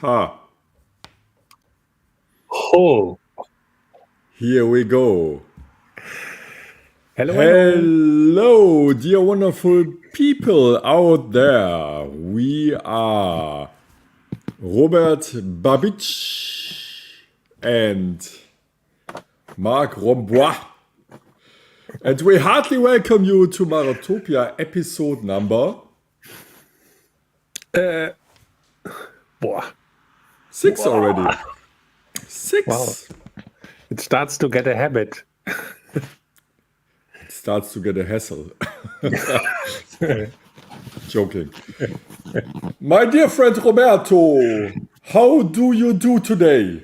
Ha, Oh, here we go. hello. Hello, dear wonderful people out there. We are Robert Babich and Marc Rombois. And we heartily welcome you to Marotopia episode number Boah, 6 already. 6. wow. It starts to get a habit. It starts to get a hassle. Joking. My dear friend Roberto, how do you do today?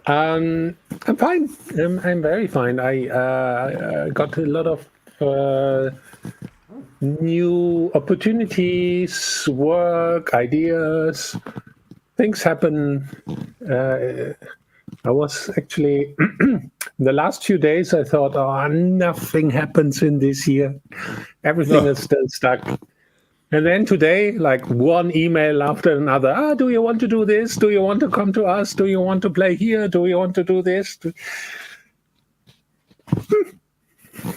I'm fine. I'm very fine. I got a lot of new opportunities, work, ideas. Things happen. I was actually the last few days. I thought, oh, nothing happens in this year. Everything is still stuck. And then today, like one email after another. Do you want to do this? Do you want to come to us? Do you want to play here? Do you want to do this?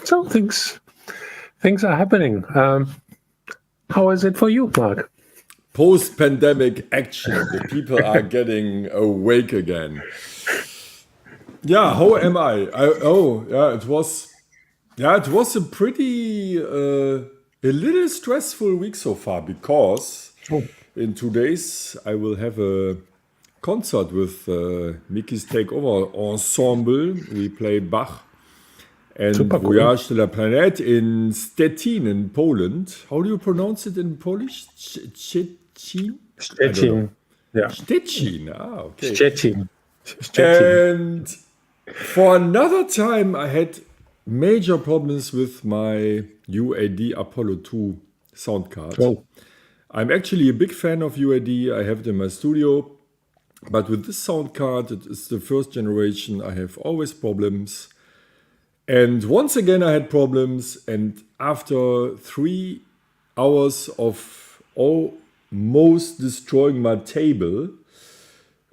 So things are happening. How is it for you, Mark? Post-pandemic action. The people are getting awake again. Yeah, how am I? It was a pretty a little stressful week so far because in 2 days I will have a concert with Mickey's Takeover Ensemble. We play Bach and Super cool. Voyage de la Planète in Stettin in Poland. How do you pronounce it in Polish? Szczecin? Szczecin. Yeah. Stettin. Okay. Szczecin. And for another time, I had major problems with my UAD Apollo 2 sound card. Oh. I'm actually a big fan of UAD. I have it in my studio. But with this sound card, it is the first generation. I have always problems. And once again, I had problems. And after 3 hours of almost destroying my table,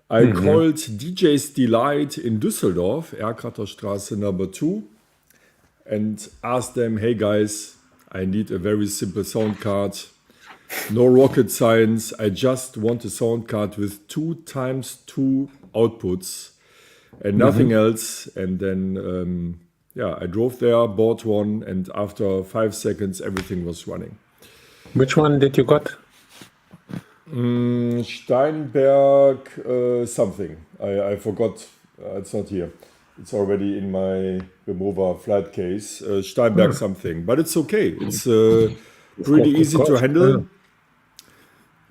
I called DJ's Delight in Düsseldorf, Erkratterstraße number 2, and asked them, hey guys, I need a very simple sound card. No rocket science. I just want a sound card with 2 times 2 outputs and nothing else. And then, I drove there, bought one, and after 5 seconds, everything was running. Which one did you got? Steinberg something. I forgot. It's not here. It's already in my remover flight case. Steinberg something. But it's okay. It's pretty easy to handle.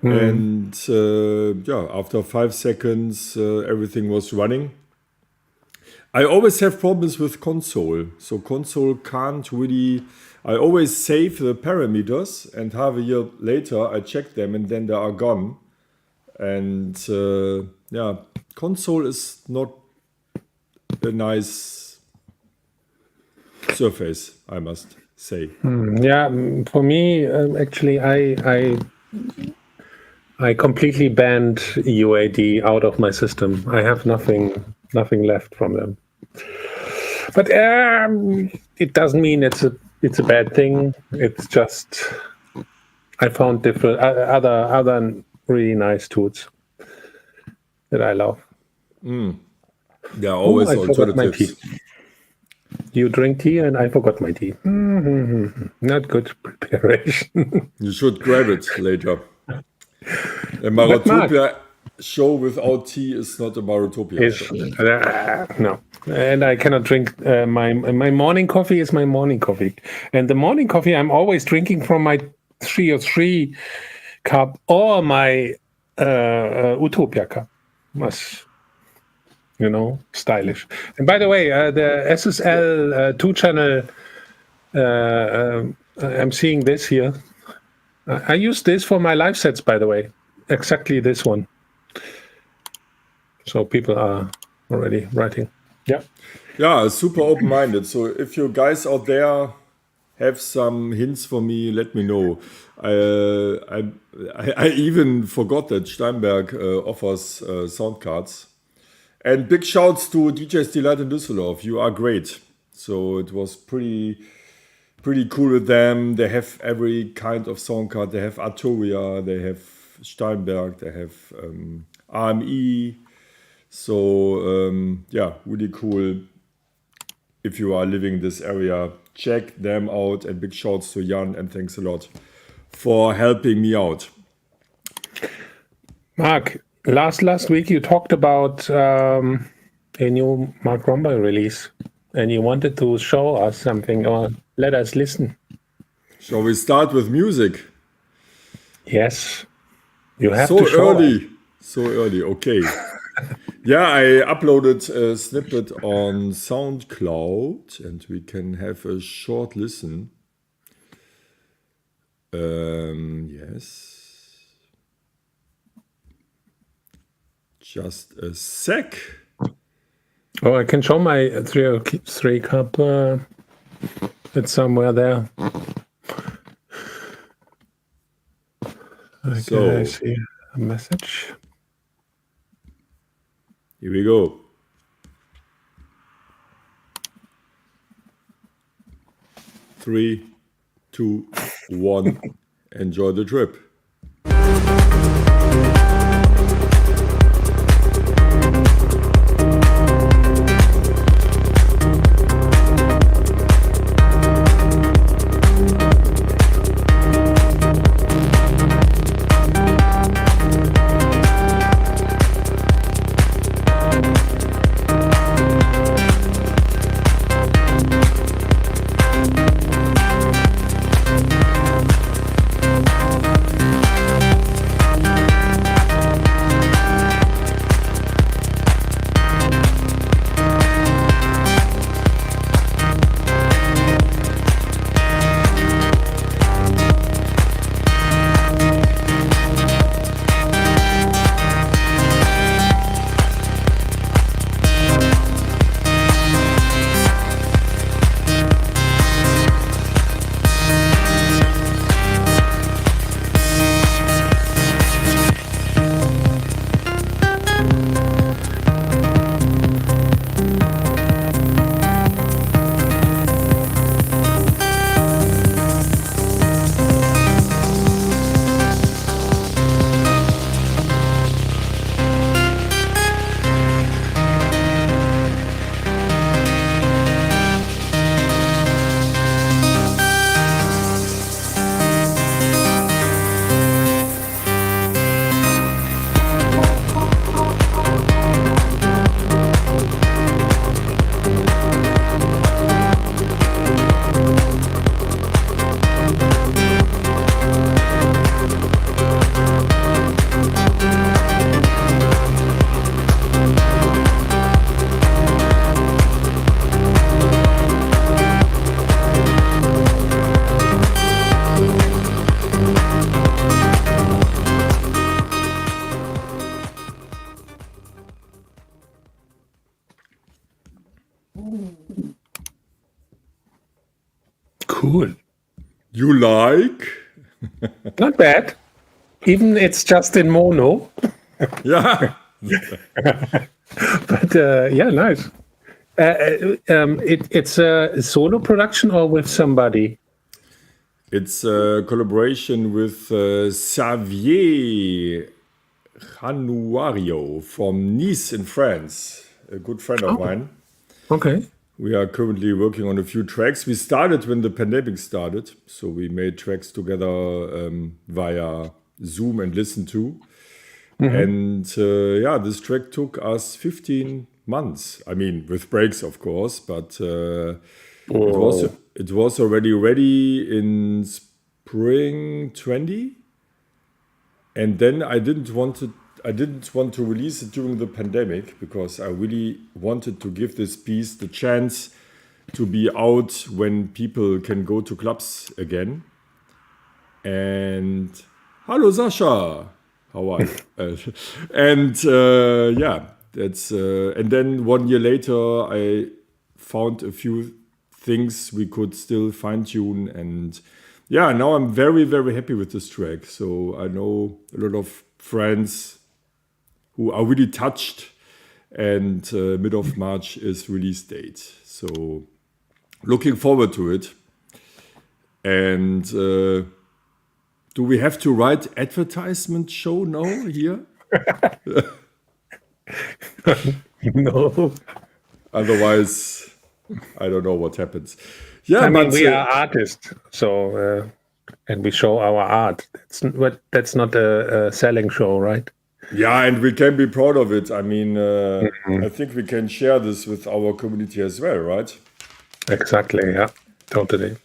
And after 5 seconds, everything was running. I always have problems with console. So console can't really... I always save the parameters, and half a year later I check them and then they are gone. And console is not a nice surface, I must say. For me, actually, I completely banned UAD out of my system. I have nothing left from them. But it doesn't mean it's a bad thing. It's just I found different other really nice tools that I love. There are always I forgot my tea. alternatives. You drink tea and I forgot my tea. Not good preparation. You should grab it later. A Marotopia show without tea is not a Marotopia show. No, and I cannot drink my morning coffee is my morning coffee, and the morning coffee I'm always drinking from my 303 cup or my Utopia cup. Must, stylish. And by the way, the SSL 2-channel, I'm seeing this here. I use this for my live sets, by the way. Exactly this one. So people are already writing. Yeah. Yeah, super open-minded. So if you guys out there have some hints for me, let me know. I even forgot that Steinberg offers sound cards. And big shouts to DJ's Delight in Düsseldorf. You are great. So it was pretty cool with them. They have every kind of sound card. They have Arturia, they have Steinberg, they have AMI. So yeah, really cool. If you are living in this area, check them out. And big shouts to Jan, and thanks a lot for helping me out. Mark, last week you talked about a new Mark Romberg release, and you wanted to show us something or let us listen. Shall we start with music? Yes, you have So to show us. early. So early, okay. Yeah, I uploaded a snippet on SoundCloud, and we can have a short listen. Yes. Just a sec. Oh, I can show my three cup. It's somewhere there. Okay, So- I see a message. Here we go. 3, 2, 1. Enjoy the trip. Cool. You like? Not bad. Even it's just in mono. Yeah. But yeah, nice. It's a solo production or with somebody? It's a collaboration with Xavier Januario from Nice in France, a good friend of mine. Okay. We are currently working on a few tracks. We started when the pandemic started, so we made tracks together via Zoom and Listen to. And yeah, this track took us 15 months. I mean, with breaks, of course, but it was already ready in spring 20. And then I didn't want to release it during the pandemic because I really wanted to give this piece the chance to be out when people can go to clubs again. And hello, Sasha. How are you? And yeah, that's and then 1 year later, I found a few things we could still fine tune. And yeah, now I'm very, very happy with this track. So I know a lot of friends who are really touched, and mid of March is release date. So looking forward to it. And do we have to write advertisement show now here? No. Otherwise, I don't know what happens. Yeah, I mean, but we are artists, so and we show our art. That's not a selling show, right? yeah, and we can be proud of it. I mean, I think we can share this with our community as well, right? Exactly. Yeah. Totally.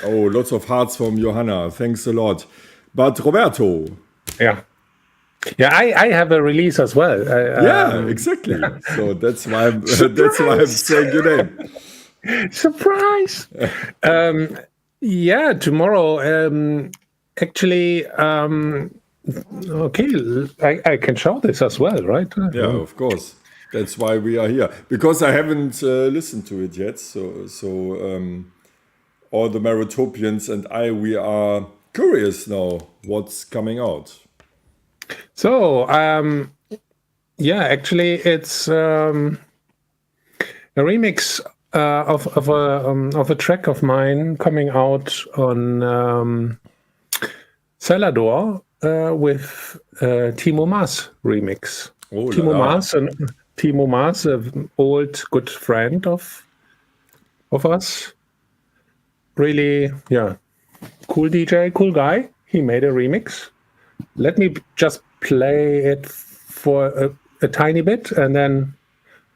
Oh, lots of hearts from Johanna. Thanks a lot. But Roberto. Yeah. Yeah. I have a release as well. Yeah, exactly. So that's why I'm saying your name. Surprise. Yeah. Tomorrow. Actually. Okay. I can show this as well, right? Yeah, of course. That's why we are here, because I haven't listened to it yet. So all the Marotopians and we are curious now what's coming out. So, yeah, actually, it's a remix of a track of mine coming out on Celador with Timo Maas remix. Oh, la Timo la. Maas, an old good friend of us. Really, yeah, cool DJ, cool guy. He made a remix. Let me just play it for a tiny bit, and then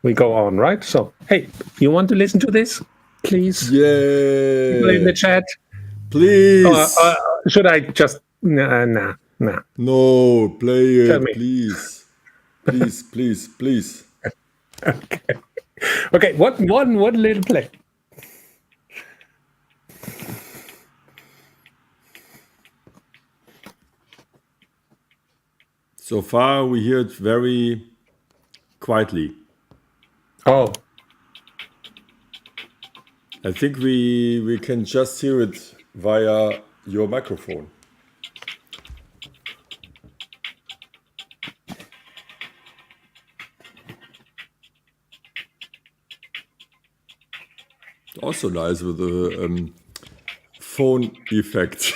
we go on, right? So, hey, you want to listen to this? Please, people in the Yeah. chat. Please. Should I just nah? No, play Tell it, me. please. Please, please, please. Okay, one little play. So far, we hear it very quietly. Oh, I think we can just hear it via your microphone. Also nice with the phone effect.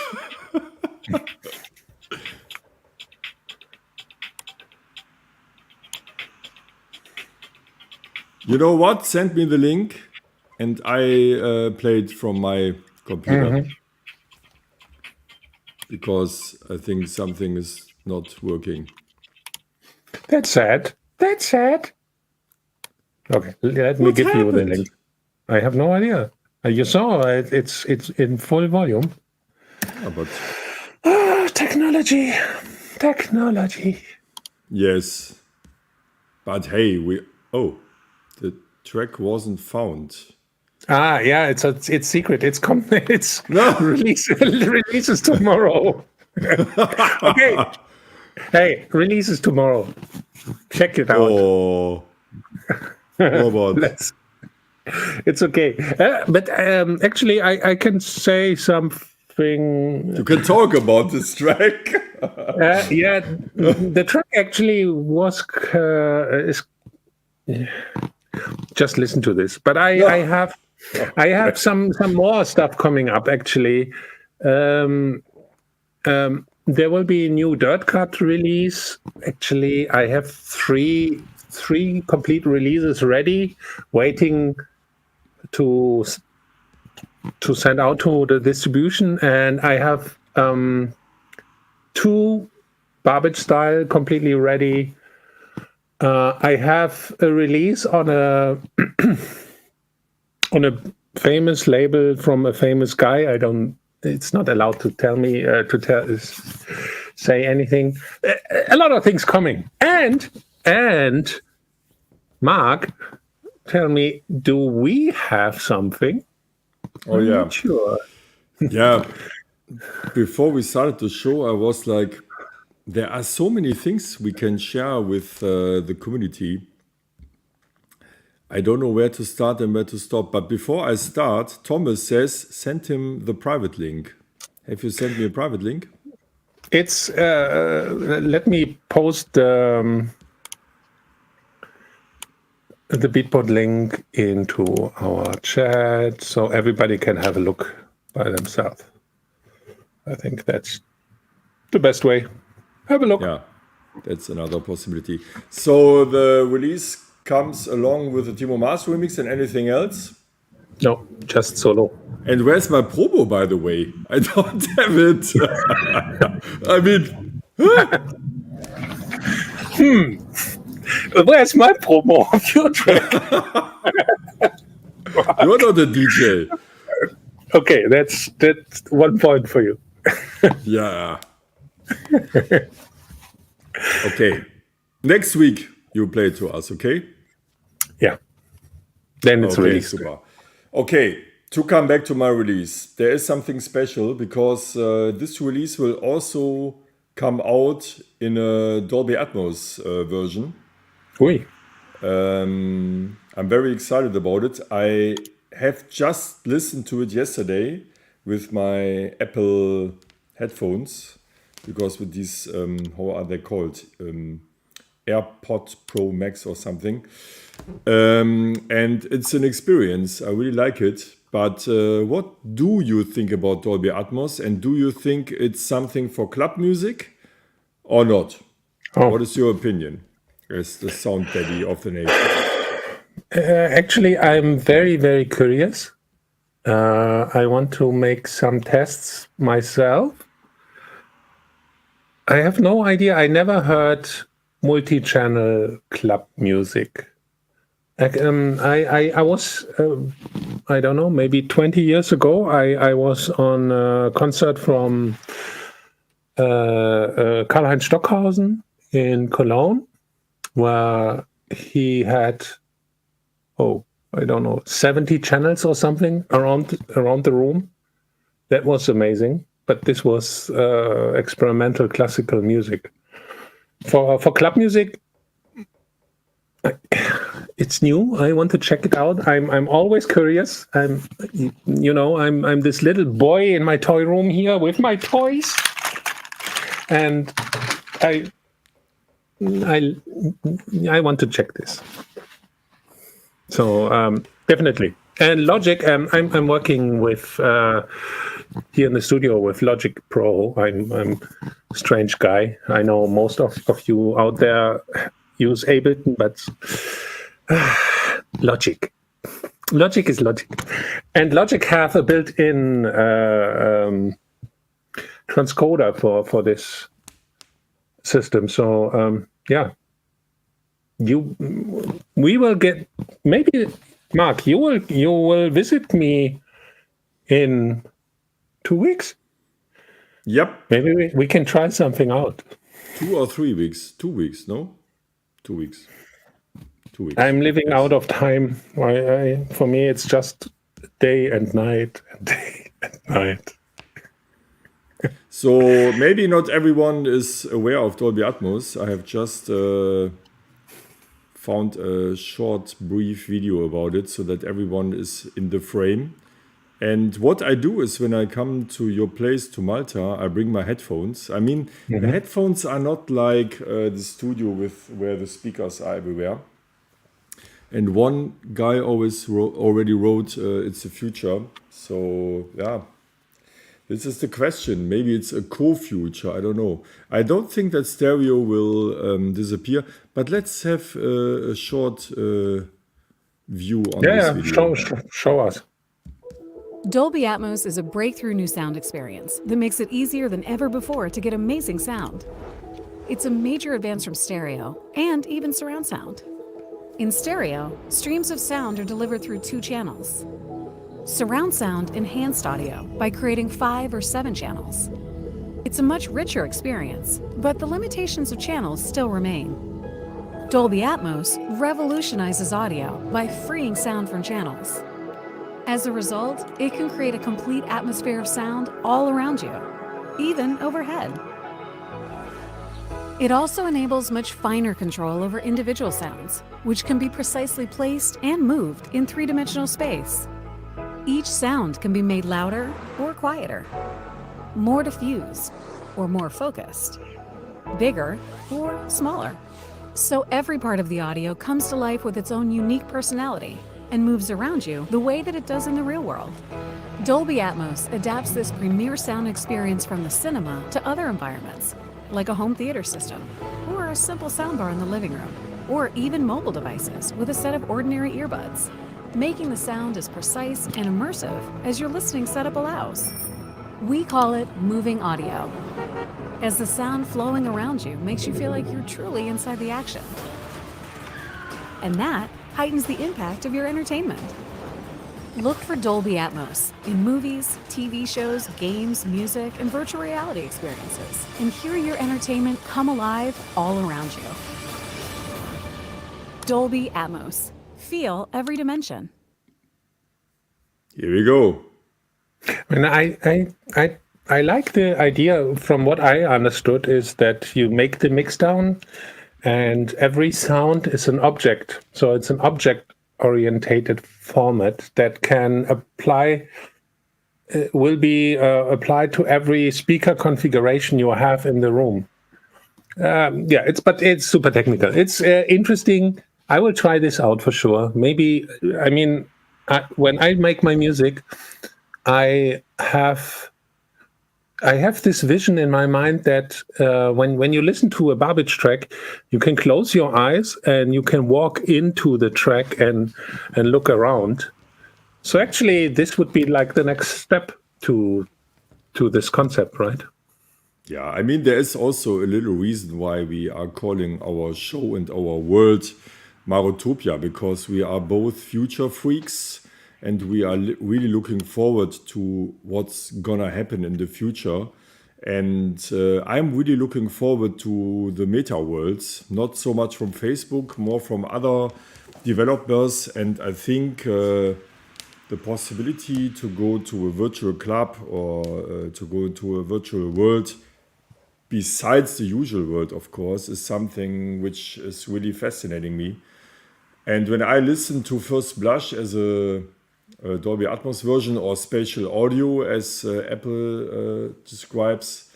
You know what? Send me the link, and I play it from my computer. Because I think something is not working. that's sad. That's sad. Okay, let me What give you the happened? link. I have no idea. You saw it. It's in full volume. Yeah, but Technology. yes. But hey, the track wasn't found. Ah, yeah, it's secret. It's No. releases tomorrow. Okay. Hey, releases tomorrow. Check it out. Oh, Robert. It's okay. But actually, I can say something. You can talk about this track. Yeah, the track actually was is. Just listen to this. But I have some more stuff coming up. Actually, there will be a new Dirt Cut release. Actually, I have three complete releases ready, waiting to send out to the distribution, and I have two Barbage Style completely ready. I have a release on a famous label from a famous guy. It's not allowed to tell me say anything. A lot of things coming. And Mark, tell me, do we have something? Oh yeah. Sure. Yeah. Before we started the show, I was like, there are so many things we can share with the community. I don't know where to start and where to stop. But before I start, Thomas says, send him the private link. Have you sent me a private link? It's let me post the Beatport link into our chat so everybody can have a look by themselves. I think that's the best way. Have a look. Yeah, that's another possibility. So the release comes along with the Timo Mars remix and anything else? No, just solo. And where's my promo, by the way? I don't have it. I mean, Where's my promo of your track? you're not a DJ. Okay, that's 1 point for you. Yeah. Okay. Next week you play to us, okay? Yeah. Then it's Okay, released. super. Okay, to come back to my release, there is something special because this release will also come out in a Dolby Atmos version. Oui. I'm very excited about it. I have just listened to it yesterday with my Apple headphones because with these, how are they called? AirPod Pro Max or something. And it's an experience. I really like it. But what do you think about Dolby Atmos? And do you think it's something for club music or not? Oh. What is your opinion as the sound daddy of the nation? Actually, I'm very, very curious. I want to make some tests myself. I have no idea. I never heard multi-channel club music. I was, I don't know, maybe 20 years ago, I was on a concert from Karl-Heinz Stockhausen in Cologne, where he had, I don't know, 70 channels or something around the room. That was amazing. But this was experimental classical music. For club music, it's new. I want to check it out. I'm always curious. I'm this little boy in my toy room here with my toys, and I want to check this. So definitely. And Logic, I'm working with here in the studio with Logic Pro. I'm a strange guy. I know most of you out there use Ableton, but Logic is Logic. And Logic have a built-in transcoder for this system. So we will get, maybe Mark, you will visit me in 2 weeks. Yep. Maybe we can try something out. 2 or 3 weeks. 2 weeks, no? 2 weeks. 2 weeks. I'm living out of time. For me, it's just day and night and day and night. So maybe not everyone is aware of Dolby Atmos. I have just found a short, brief video about it so that everyone is in the frame. And what I do is when I come to your place to Malta, I bring my headphones. I mean, the headphones are not like the studio where the speakers are everywhere. And one guy already wrote, it's the future. So, yeah, this is the question. Maybe it's a co-future. I don't know. I don't think that stereo will disappear. But let's have a short view on this video. Show us. Dolby Atmos is a breakthrough new sound experience that makes it easier than ever before to get amazing sound. It's a major advance from stereo and even surround sound. In stereo, streams of sound are delivered through 2 channels. Surround sound enhanced audio by creating 5 or 7 channels. It's a much richer experience, but the limitations of channels still remain. Dolby Atmos revolutionizes audio by freeing sound from channels. As a result, it can create a complete atmosphere of sound all around you, even overhead. It also enables much finer control over individual sounds, which can be precisely placed and moved in three-dimensional space. Each sound can be made louder or quieter, more diffuse or more focused, bigger or smaller. So every part of the audio comes to life with its own unique personality and moves around you the way that it does in the real world. Dolby Atmos adapts this premier sound experience from the cinema to other environments, like a home theater system, or a simple soundbar in the living room, or even mobile devices with a set of ordinary earbuds, making the sound as precise and immersive as your listening setup allows. We call it moving audio, as the sound flowing around you makes you feel like you're truly inside the action. And that heightens the impact of your entertainment. Look for Dolby Atmos in movies, TV shows, games, music, and virtual reality experiences, and hear your entertainment come alive all around you. Dolby Atmos. Feel every dimension. Here we go. And I like the idea. From what I understood, is that you make the mix down, and every sound is an object. So it's an object-orientated format that can apply. Will be applied to every speaker configuration you have in the room. It's super technical. It's interesting. I will try this out for sure. Maybe, when I make my music, I have this vision in my mind that when you listen to a garbage track, you can close your eyes and you can walk into the track and look around. So actually, this would be like the next step to this concept, right? Yeah, I mean, there is also a little reason why we are calling our show and our world Marotopia, because we are both future freaks and we are really looking forward to what's gonna happen in the future. And I'm really looking forward to the meta worlds, not so much from Facebook, more from other developers. And I think the possibility to go to a virtual club or to go to a virtual world, besides the usual world, of course, is something which is really fascinating me. And when I listen to First Blush as a Dolby Atmos version, or spatial audio as Apple describes,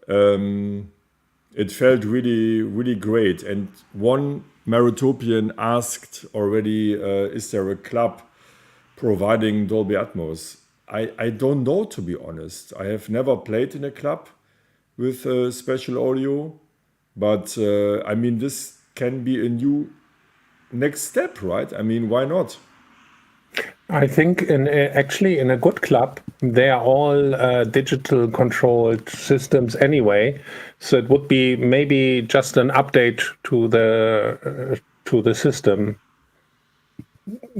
it felt really, really great. And one Marotopian asked already, is there a club providing Dolby Atmos? I don't know, to be honest. I have never played in a club with spatial audio, but I mean, this can be a new next step, right? I mean, why not? I think actually in a good club, they are all digital controlled systems anyway. So it would be maybe just an update to the system,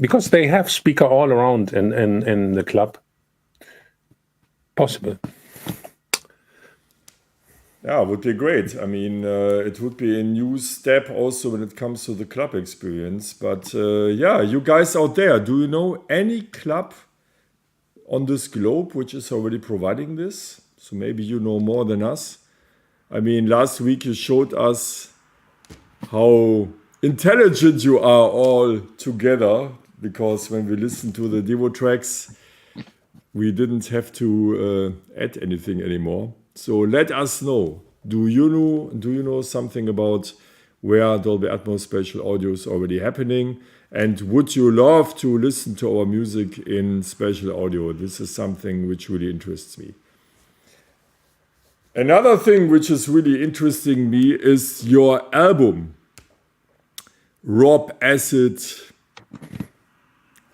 because they have speaker all around in the club. Possible. Yeah, would be great. I mean, it would be a new step also when it comes to the club experience. But you guys out there, do you know any club on this globe which is already providing this? So maybe you know more than us. I mean, last week you showed us how intelligent you are all together, because when we listened to the demo tracks, we didn't have to add anything anymore. So let us know. Do you know something about where Dolby Atmos spatial audio is already happening? And would you love to listen to our music in spatial audio? This is something which really interests me. Another thing which is really interesting me is your album, Rob Acid,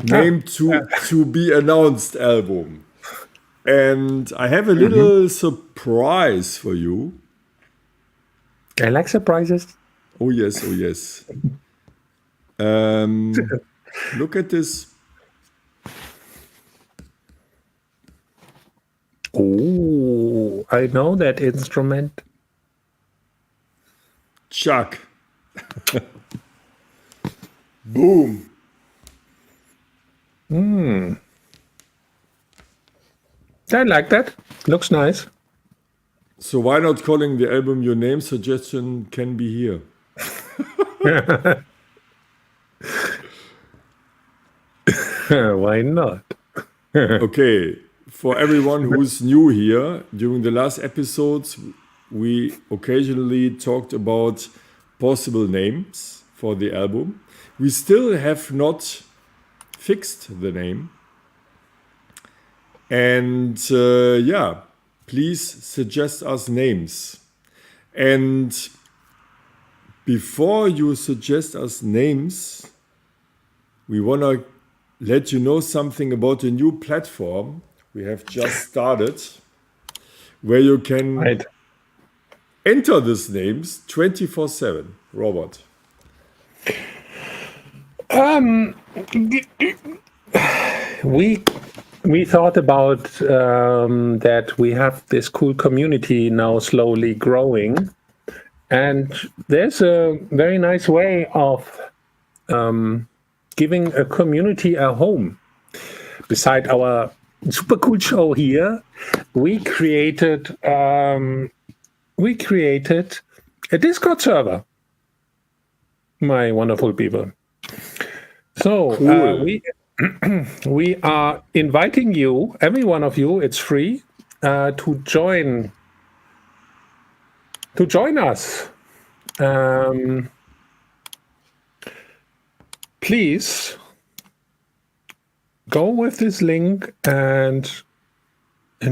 named to be announced album. And I have a little surprise for you. I like surprises. Oh yes, oh yes. Look at this. Oh, I know that instrument. Chuck. Boom. I like that. Looks nice. So why not calling the album Your Name Suggestion Can Be Here? Why not? Okay, for everyone who's new here, during the last episodes, we occasionally talked about possible names for the album. We still have not fixed the name. And yeah, please suggest us names. And before you suggest us names, we want to let you know something about a new platform we have just started, where you can Right. enter these names 24/7. Robert. We thought about that we have this cool community now slowly growing, and there's a very nice way of giving a community a home. Beside our super cool show here, we created a Discord server. My wonderful people. So Cool. we are inviting you, every one of you. It's free to join us. Please go with this link and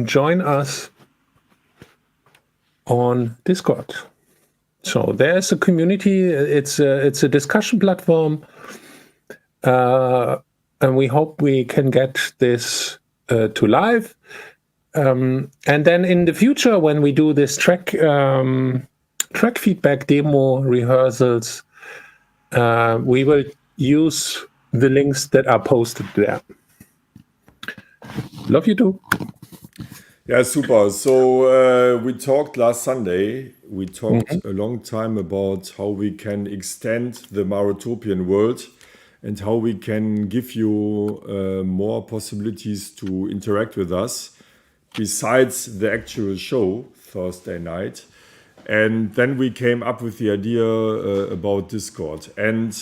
join us on Discord. So there's a community. It's a discussion platform, and we hope we can get this to live. And then in the future, when we do this track feedback demo rehearsals, we will use the links that are posted there. Love you too. Yeah, super. So we talked last Sunday. We talked a long time about how we can extend the Marotopian world and how we can give you more possibilities to interact with us besides the actual show Thursday night. And then we came up with the idea about Discord. And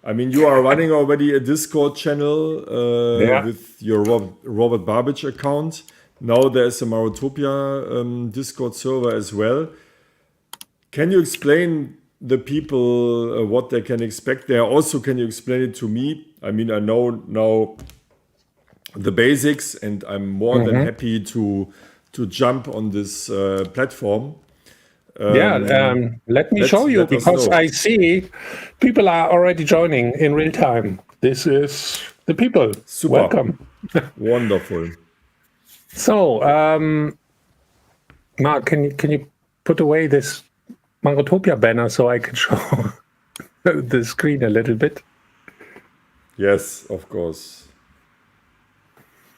I mean, you are running already a Discord channel Yeah. with your Robert Barbage account. Now there's a Marotopia Discord server as well. Can you explain the people what they can expect there? Also, can you explain it to me? I mean, I know now the basics, and I'm more than happy to jump on this platform. Let me show you, let us because know. I see people are already joining in real time. This is the people. Super. Welcome. Wonderful. So, Mark, can you put away this Marotopia banner so I can show the screen a little bit? Yes, of course.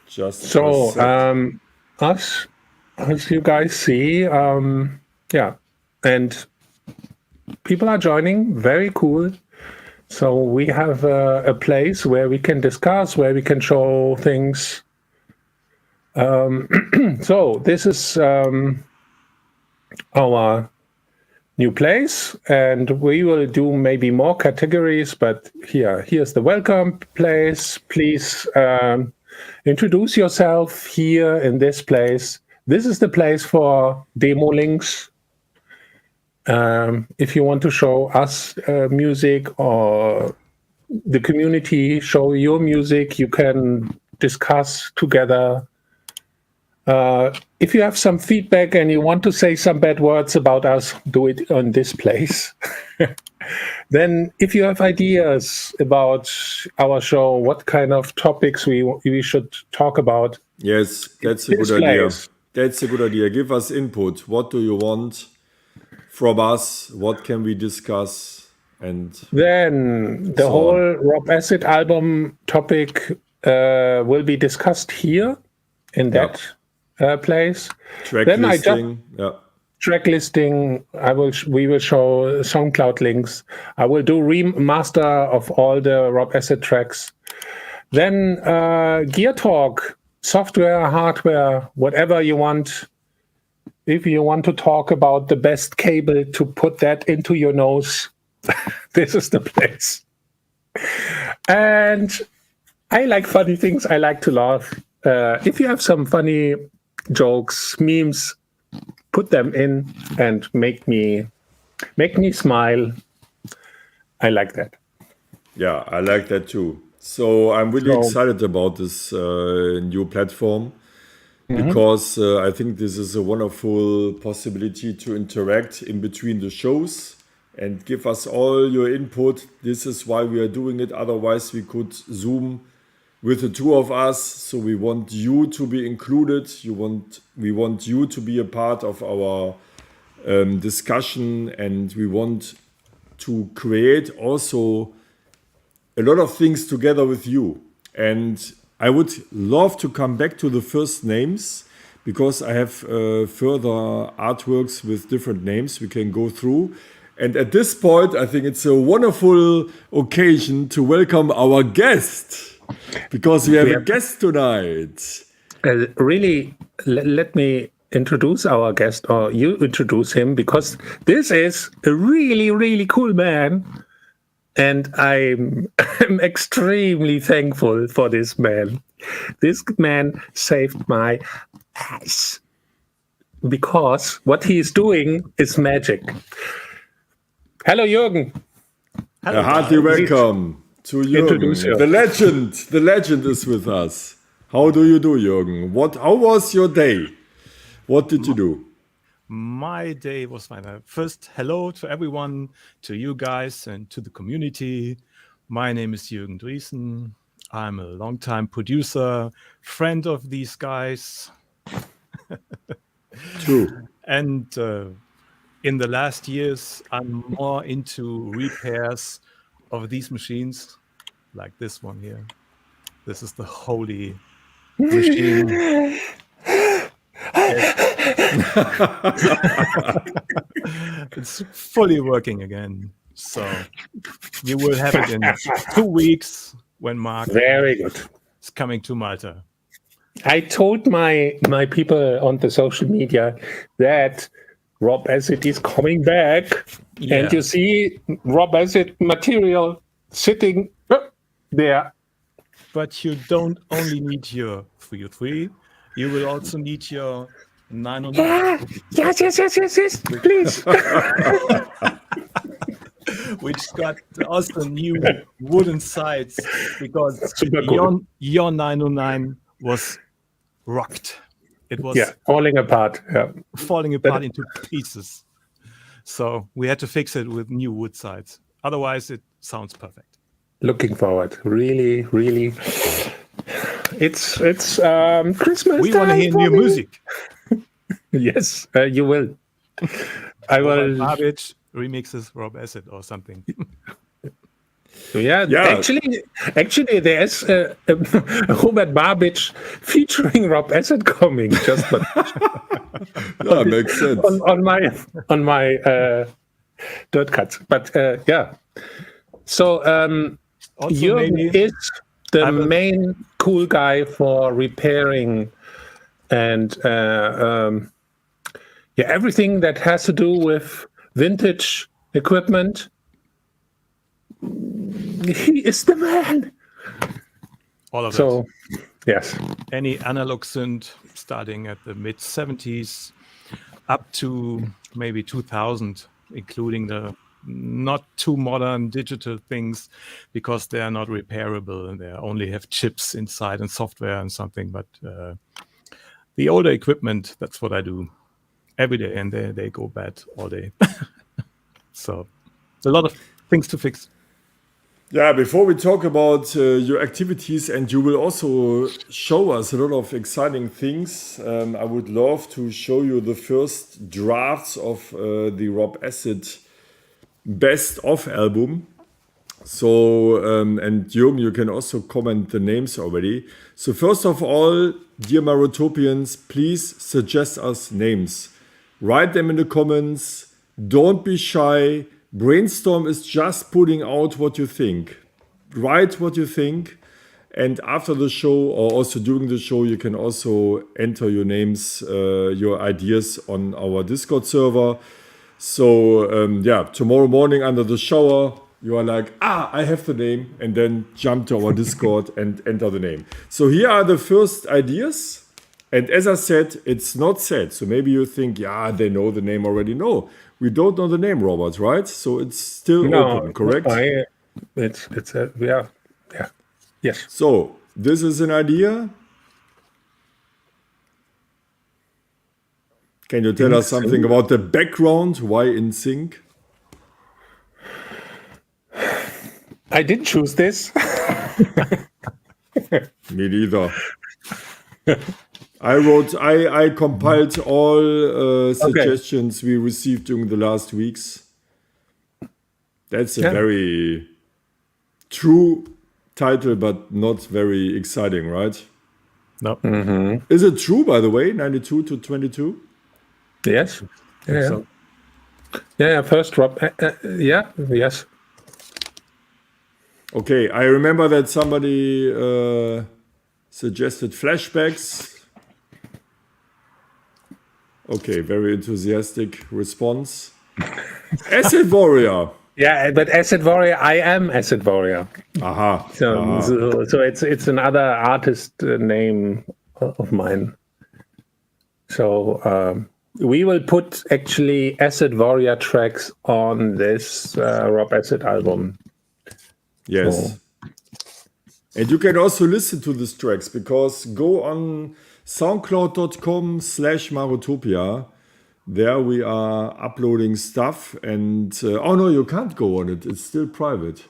Just So, a sec. as you guys see, yeah, and people are joining. Very cool. So we have a place where we can discuss, where we can show things. So this is our new place, and we will do maybe more categories, but here's the welcome place. Please introduce yourself here in this place. This is the place for demo links. If you want to show us music, or the community show your music, you can discuss together. If you have some feedback and you want to say some bad words about us, do it on this place. Then if you have ideas about our show, what kind of topics we should talk about, Yes, that's a this good idea. place. That's a good idea. Give us input. What do you want from us? What can we discuss? And Then the So whole Rob Acid album topic will be discussed here in that place. track Then I just listing. Yeah. track listing. We will show SoundCloud links. I will do remaster of all the Rob Acid tracks. Then gear talk, software, hardware, whatever you want. if you want to talk about the best cable to put that into your nose, this is the place. And I like funny things. I like to laugh. If you have some funny jokes, memes, put them in and make me smile. I like that. Yeah, I like that too. So I'm really So- excited about this new platform because I think this is a wonderful possibility to interact in between the shows and give us all your input. This is why we are doing it. Otherwise, we could Zoom with the two of us. So we want you to be included. We want you to be a part of our discussion, and we want to create also a lot of things together with you. And I would love to come back to the first names because I have further artworks with different names we can go through. And at this point, I think it's a wonderful occasion to welcome our guest because we have a guest tonight. Really, let me introduce our guest, or you introduce him, because this is a really, really cool man. And I'm extremely thankful for this man. This man saved my ass because what he is doing is magic. Hello, Jürgen. A hearty welcome to Introduce Jürgen. yourself. The legend is with us. How do you do, Jürgen? How was your day? What did you do? My day was fine. First, hello to everyone, to you guys, and to the community. My name is Jürgen Driesen. I'm a longtime producer, friend of these guys. True. And in the last years, I'm more into repairs of these machines, like this one here. This is the holy machine. It's fully working again. So you will have it in 2 weeks when Mark Very good. is coming to Malta. I told my people on the social media that Rob Acid is coming back, Yeah. and you see Rob Acid material sitting there. But you don't only need your 303, you will also need your 909, Yes, please. which got also new wooden sides because Super cool. your 909 was rocked. It was Falling apart. Yeah. falling apart into pieces. So we had to fix it with new wood sides. Otherwise, it sounds perfect. Looking forward. Really, really. It's Christmas. We want to time hear for new me. music. Yes, you will. I will. Babic remixes Rob Acid or something. Yeah. Yeah. Actually, there's Robert Babic featuring Rob Acid coming. Just but Yeah, makes sense. on my dirt cuts. But yeah. So Also, Jürgen maybe is the I will- main cool guy for repairing and everything that has to do with vintage equipment. He is the man. all of it. So yes, Any analog synth starting at the mid 70s up to maybe 2000, including the not too modern digital things because they are not repairable and they only have chips inside and software and something. But the older equipment, that's what I do every day, and they go bad all day. So a lot of things to fix. Yeah, before we talk about your activities, and you will also show us a lot of exciting things, I would love to show you the first drafts of the Rob Acid Best Of album. So, and Jürgen, you can also comment the names already. So first of all, dear Marotopians, please suggest us names. Write them in the comments. Don't be shy. Brainstorm is just putting out what you think. Write what you think. And after the show, or also during the show, you can also enter your names, your ideas on our Discord server. So tomorrow morning under the shower, you are like, I have the name, and then jump to our Discord and enter the name. So here are the first ideas. And as I said, it's not set. So maybe you think, they know the name already. No, we don't know the name, Robert, right? So it's still open, correct? Yes. So this is an idea. Can you tell us something about the background? Why In Sync? I didn't choose this. Me neither. I compiled all suggestions we received during the last weeks. That's a very true title, but not very exciting, right? No. Is it true, by the way, 92 to 22? Yes. Yeah. So. Yeah. First Rob. Yes. Okay, I remember that somebody suggested flashbacks. Okay, very enthusiastic response. Acid Warrior. Yeah, but Acid Warrior, I am Acid Warrior. Aha. So it's another artist name of mine. So we will put actually Acid Warrior tracks on this Rob Acid album. Yes. And you can also listen to these tracks, because go on soundcloud.com/Marotopia. There we are uploading stuff, and no, you can't go on it. It's still private.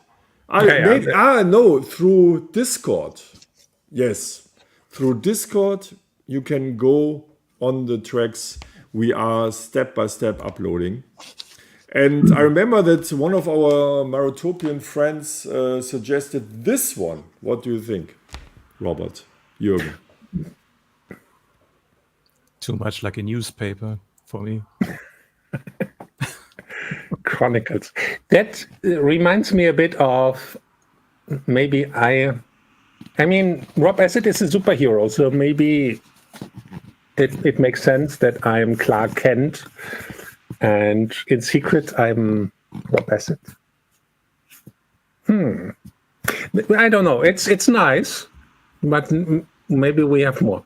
No, through Discord. Yes, through Discord you can go on the tracks. We are step by step uploading. And I remember that one of our Marotopian friends suggested this one. What do you think, Robert? Jürgen? Too much like a newspaper for me. Chronicles. That reminds me a bit of maybe I mean, Rob Acid is a superhero, so maybe it makes sense that I'm Clark Kent, and in secret I'm Rob Acid. I don't know. It's nice, but maybe we have more.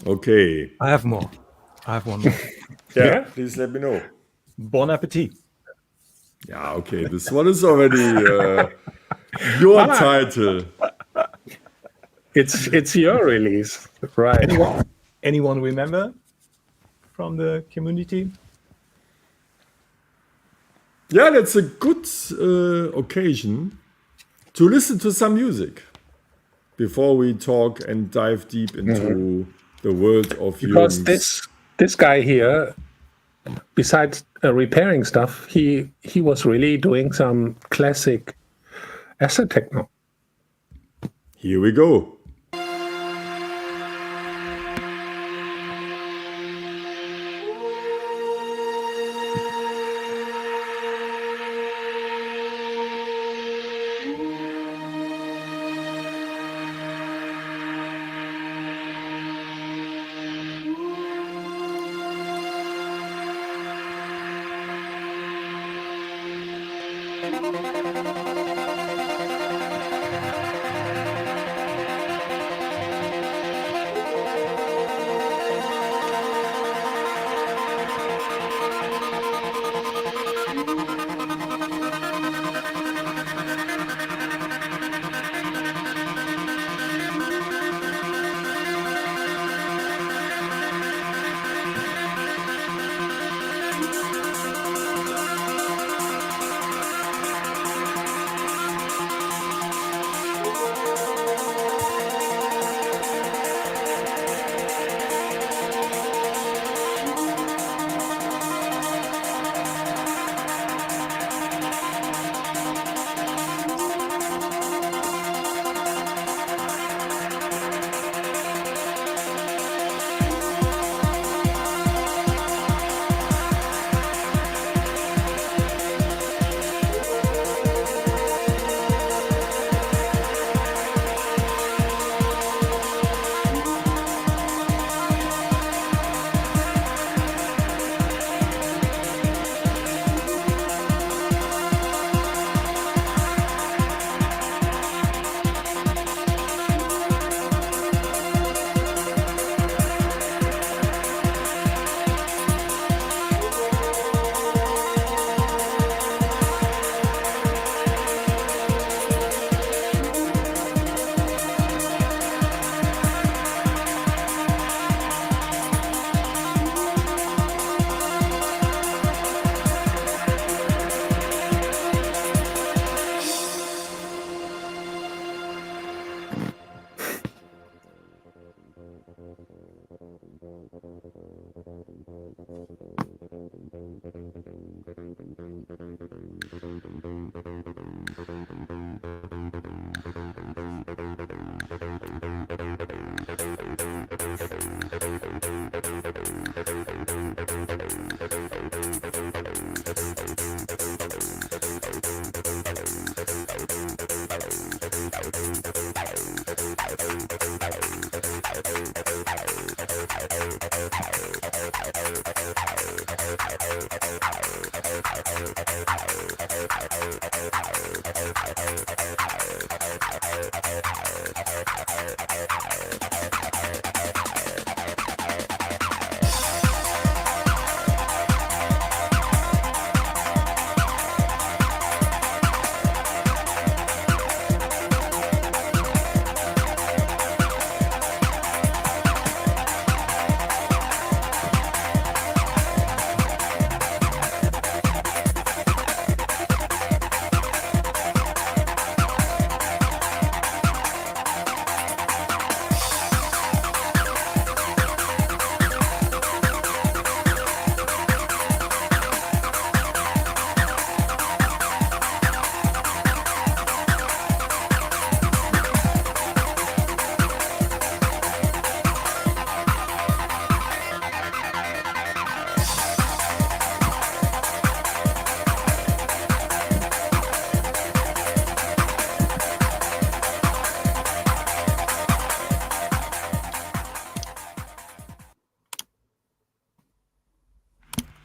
Okay. I have more. I have one more. Yeah, please let me know. Bon appetit. Yeah, okay. This one is already your title. It's your release, right? Anyone remember from the community? Yeah, that's a good occasion to listen to some music before we talk and dive deep into the world of Because Jürgen's. this guy here, besides repairing stuff, he was really doing some classic acid techno. Here we go.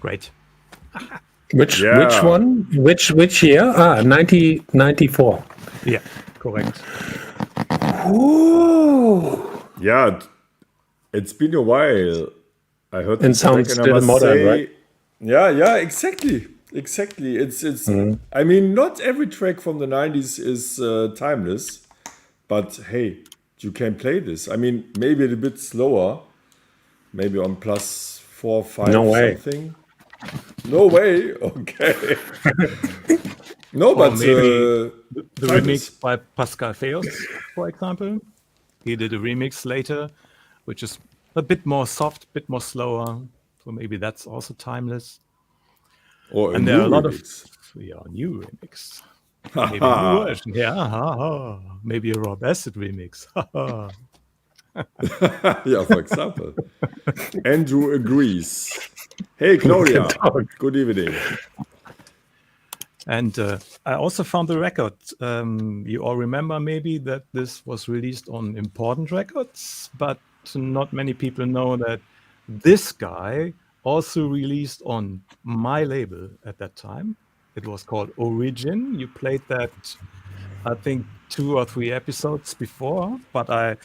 Great. Which Yeah. one? Which year? 1994. Yeah, correct. Ooh. Yeah, it's been a while. I heard And this track sounds and I still must modern, say, right? yeah, exactly. It's. Mm-hmm. I mean, not every track from the 90s is timeless, but hey, you can play this. I mean, maybe a bit slower, maybe on +4, 5 No way. something. No way. Okay. No, Or but maybe the timeless. remix by Pascal Feos, for example. He did a remix later, which is a bit more soft, a bit more slower. So maybe that's also timeless. Or a And there are new a lot of remix. new remix. Maybe a new version. Yeah. Maybe a Rob Acid remix. Yeah, for example. Andrew agrees. Hey, Claudia. talk. Good evening. And I also found the record. You all remember maybe that this was released on Important Records, but not many people know that this guy also released on my label at that time. It was called Origin. You played that, I think, 2 or 3 episodes before, but I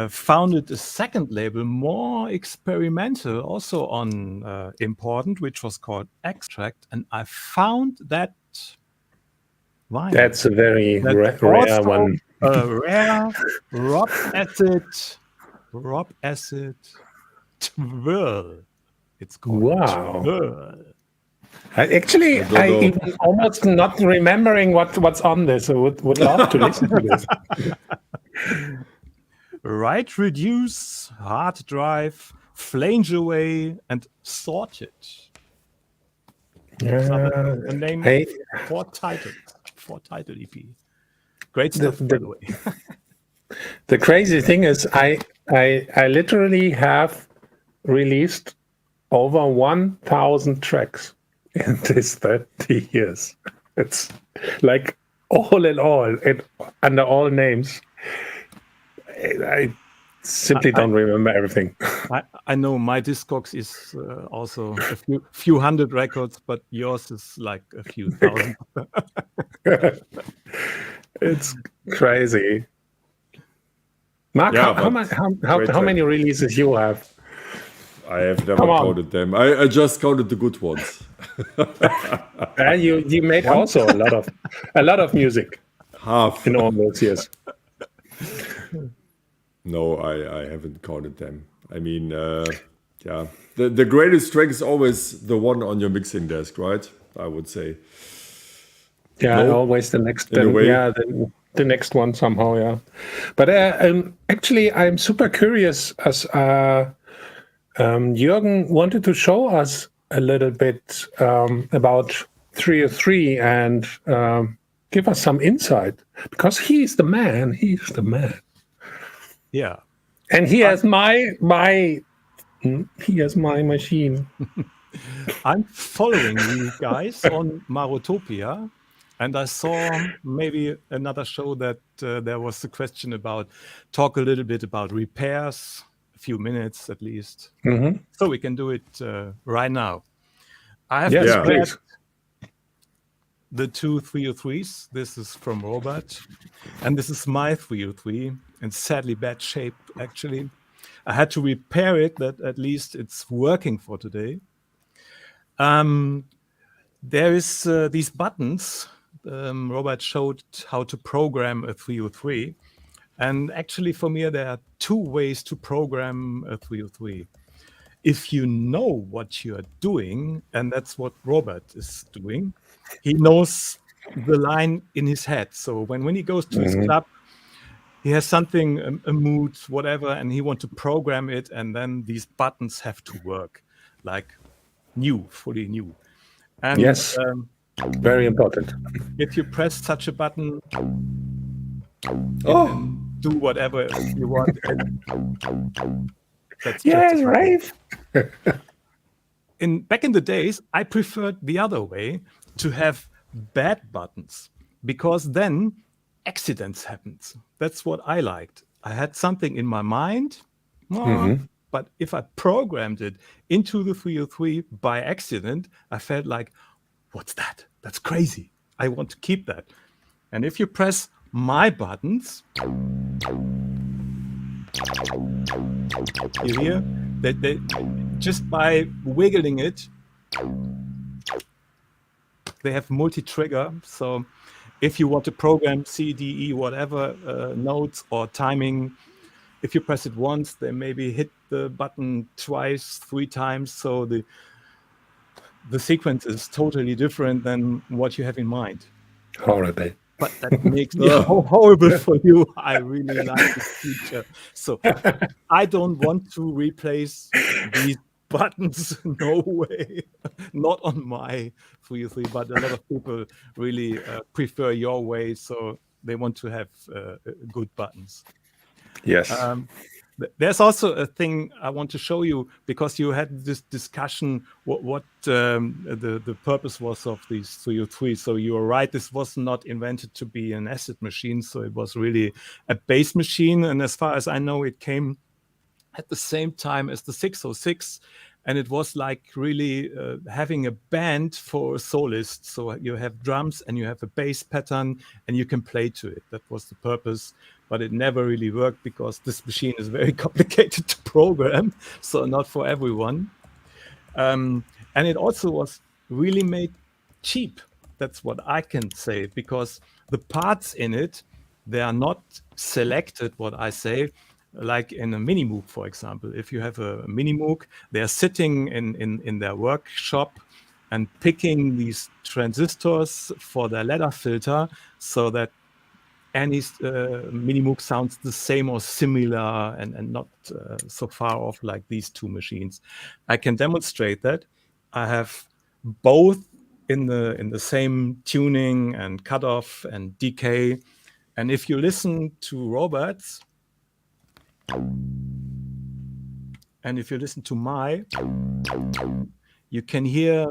founded a second label, more experimental, also on Important, which was called Extract, and I found that vinyl. That's a very That's rare also one. a rare Rob Acid twirl. It's called Wow. twirl. I don't know. even almost not remembering what's on this. I would love to listen to this. Right reduce, hard drive, flange away, and sorted. The name I- for title EP. Great stuff, by the way. The crazy thing is, I literally have released over 1,000 tracks in this 30 years. It's like all in all, under all names. I simply don't remember everything. I know my Discogs is also a few hundred records, but yours is like a few thousand. It's crazy. Mark, Yeah, how but many releases you have? I have never Come on. counted them. I just counted the good ones. You made also a lot of music Half. in all those years. No, I haven't counted them. I mean, yeah. The greatest track is always the one on your mixing desk, right? I would say. Yeah, No? always the next. In a way. Yeah, the next one somehow. Yeah, but actually, I'm super curious as Jürgen wanted to show us a little bit about 303 and give us some insight, because he's the man. He's the man, Yeah. and he has my machine. I'm following you guys on Marotopia, and I saw maybe another show that there was a question about talk a little bit about repairs, a few minutes at least. So we can do it right now. I have Yes, prepared please. the two 303s. This is from Robert, and this is my 303 in sadly bad shape, actually. I had to repair it, that at least it's working for today. There is these buttons. Robert showed how to program a 303. And actually for me, there are two ways to program a 303. If you know what you're doing, and that's what Robert is doing, he knows the line in his head. So when he goes to his club, he has something, a mood, whatever, and he wants to program it, and then these buttons have to work like new, fully new. And Yes, very important. if you press such a button, Oh, and do whatever you want. That's Yes, just a button. right. Back in the days, I preferred the other way, to have bad buttons, because then accidents happened. That's what I liked. I had something in my mind, but if I programmed it into the 303 by accident, I felt like, what's that? That's crazy. I want to keep that. And if you press my buttons, you hear that they just by wiggling it, they have multi-trigger. So if you want to program C, D, E, whatever notes or timing, if you press it once, they maybe hit the button twice, 3 times. So the sequence is totally different than what you have in mind. Horrible. But that makes me horrible for you. I really like this feature. So I don't want to replace these buttons. No way. Not on my 303, but a lot of people really prefer your way. So they want to have good buttons. Yes. There's also a thing I want to show you, because you had this discussion what the purpose was of these 303. So you are right, this was not invented to be an acid machine. So it was really a base machine. And as far as I know, it came at the same time as the 606. And it was like really having a band for a soloist. So you have drums and you have a bass pattern and you can play to it. That was the purpose. But it never really worked, because this machine is very complicated to program. So not for everyone. And it also was really made cheap. That's what I can say, because the parts in it, they are not selected, what I say, like in a mini Moog, for example. If you have a mini Moog, they're sitting in their workshop and picking these transistors for their ladder filter, so that any mini Moog sounds the same or similar, and not so far off like these two machines. I can demonstrate that. I have both in the same tuning and cutoff and decay. And if you listen to Robert's, and if you listen to my, you can hear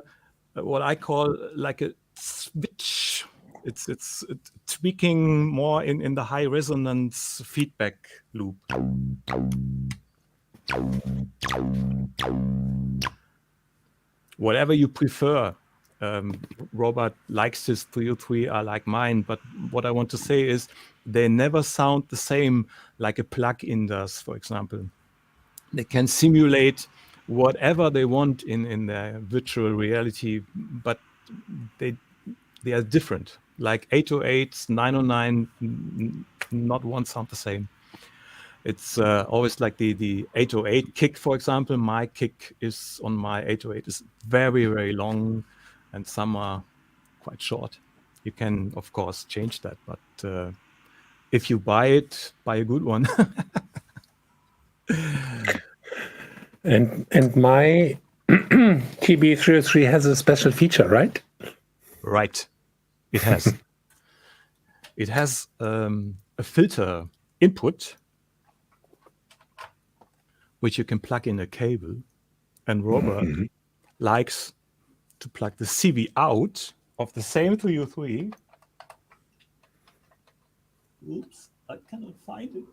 what I call like a switch. It's tweaking more in the high resonance feedback loop. Whatever you prefer. Robert likes his 303, I like mine. But what I want to say is they never sound the same like a plug-in does, for example. They can simulate whatever they want in their virtual reality, but they are different. Like 808, 909, not one sound the same. It's always like the 808 kick, for example. My kick is on my 808 is very, very long, and some are quite short. You can, of course, change that, but if you buy it, buy a good one. And my TB303 has a special feature, right? Right. It has. It has a filter input, which you can plug in a cable. And Robert likes to plug the CV out of the same 303. Oops, I cannot find it.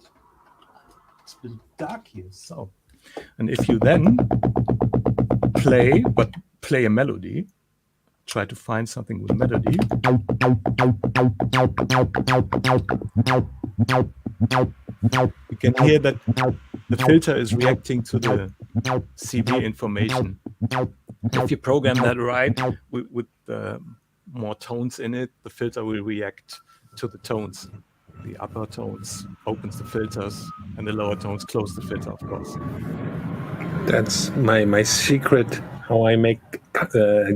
It's a bit dark here. So, and if you then play a melody, try to find something with melody. You can hear that the filter is reacting to the CV information. If you program that right with more tones in it, the filter will react to the tones. The upper tones opens the filters, and the lower tones close the filter, of course. That's my secret, how I make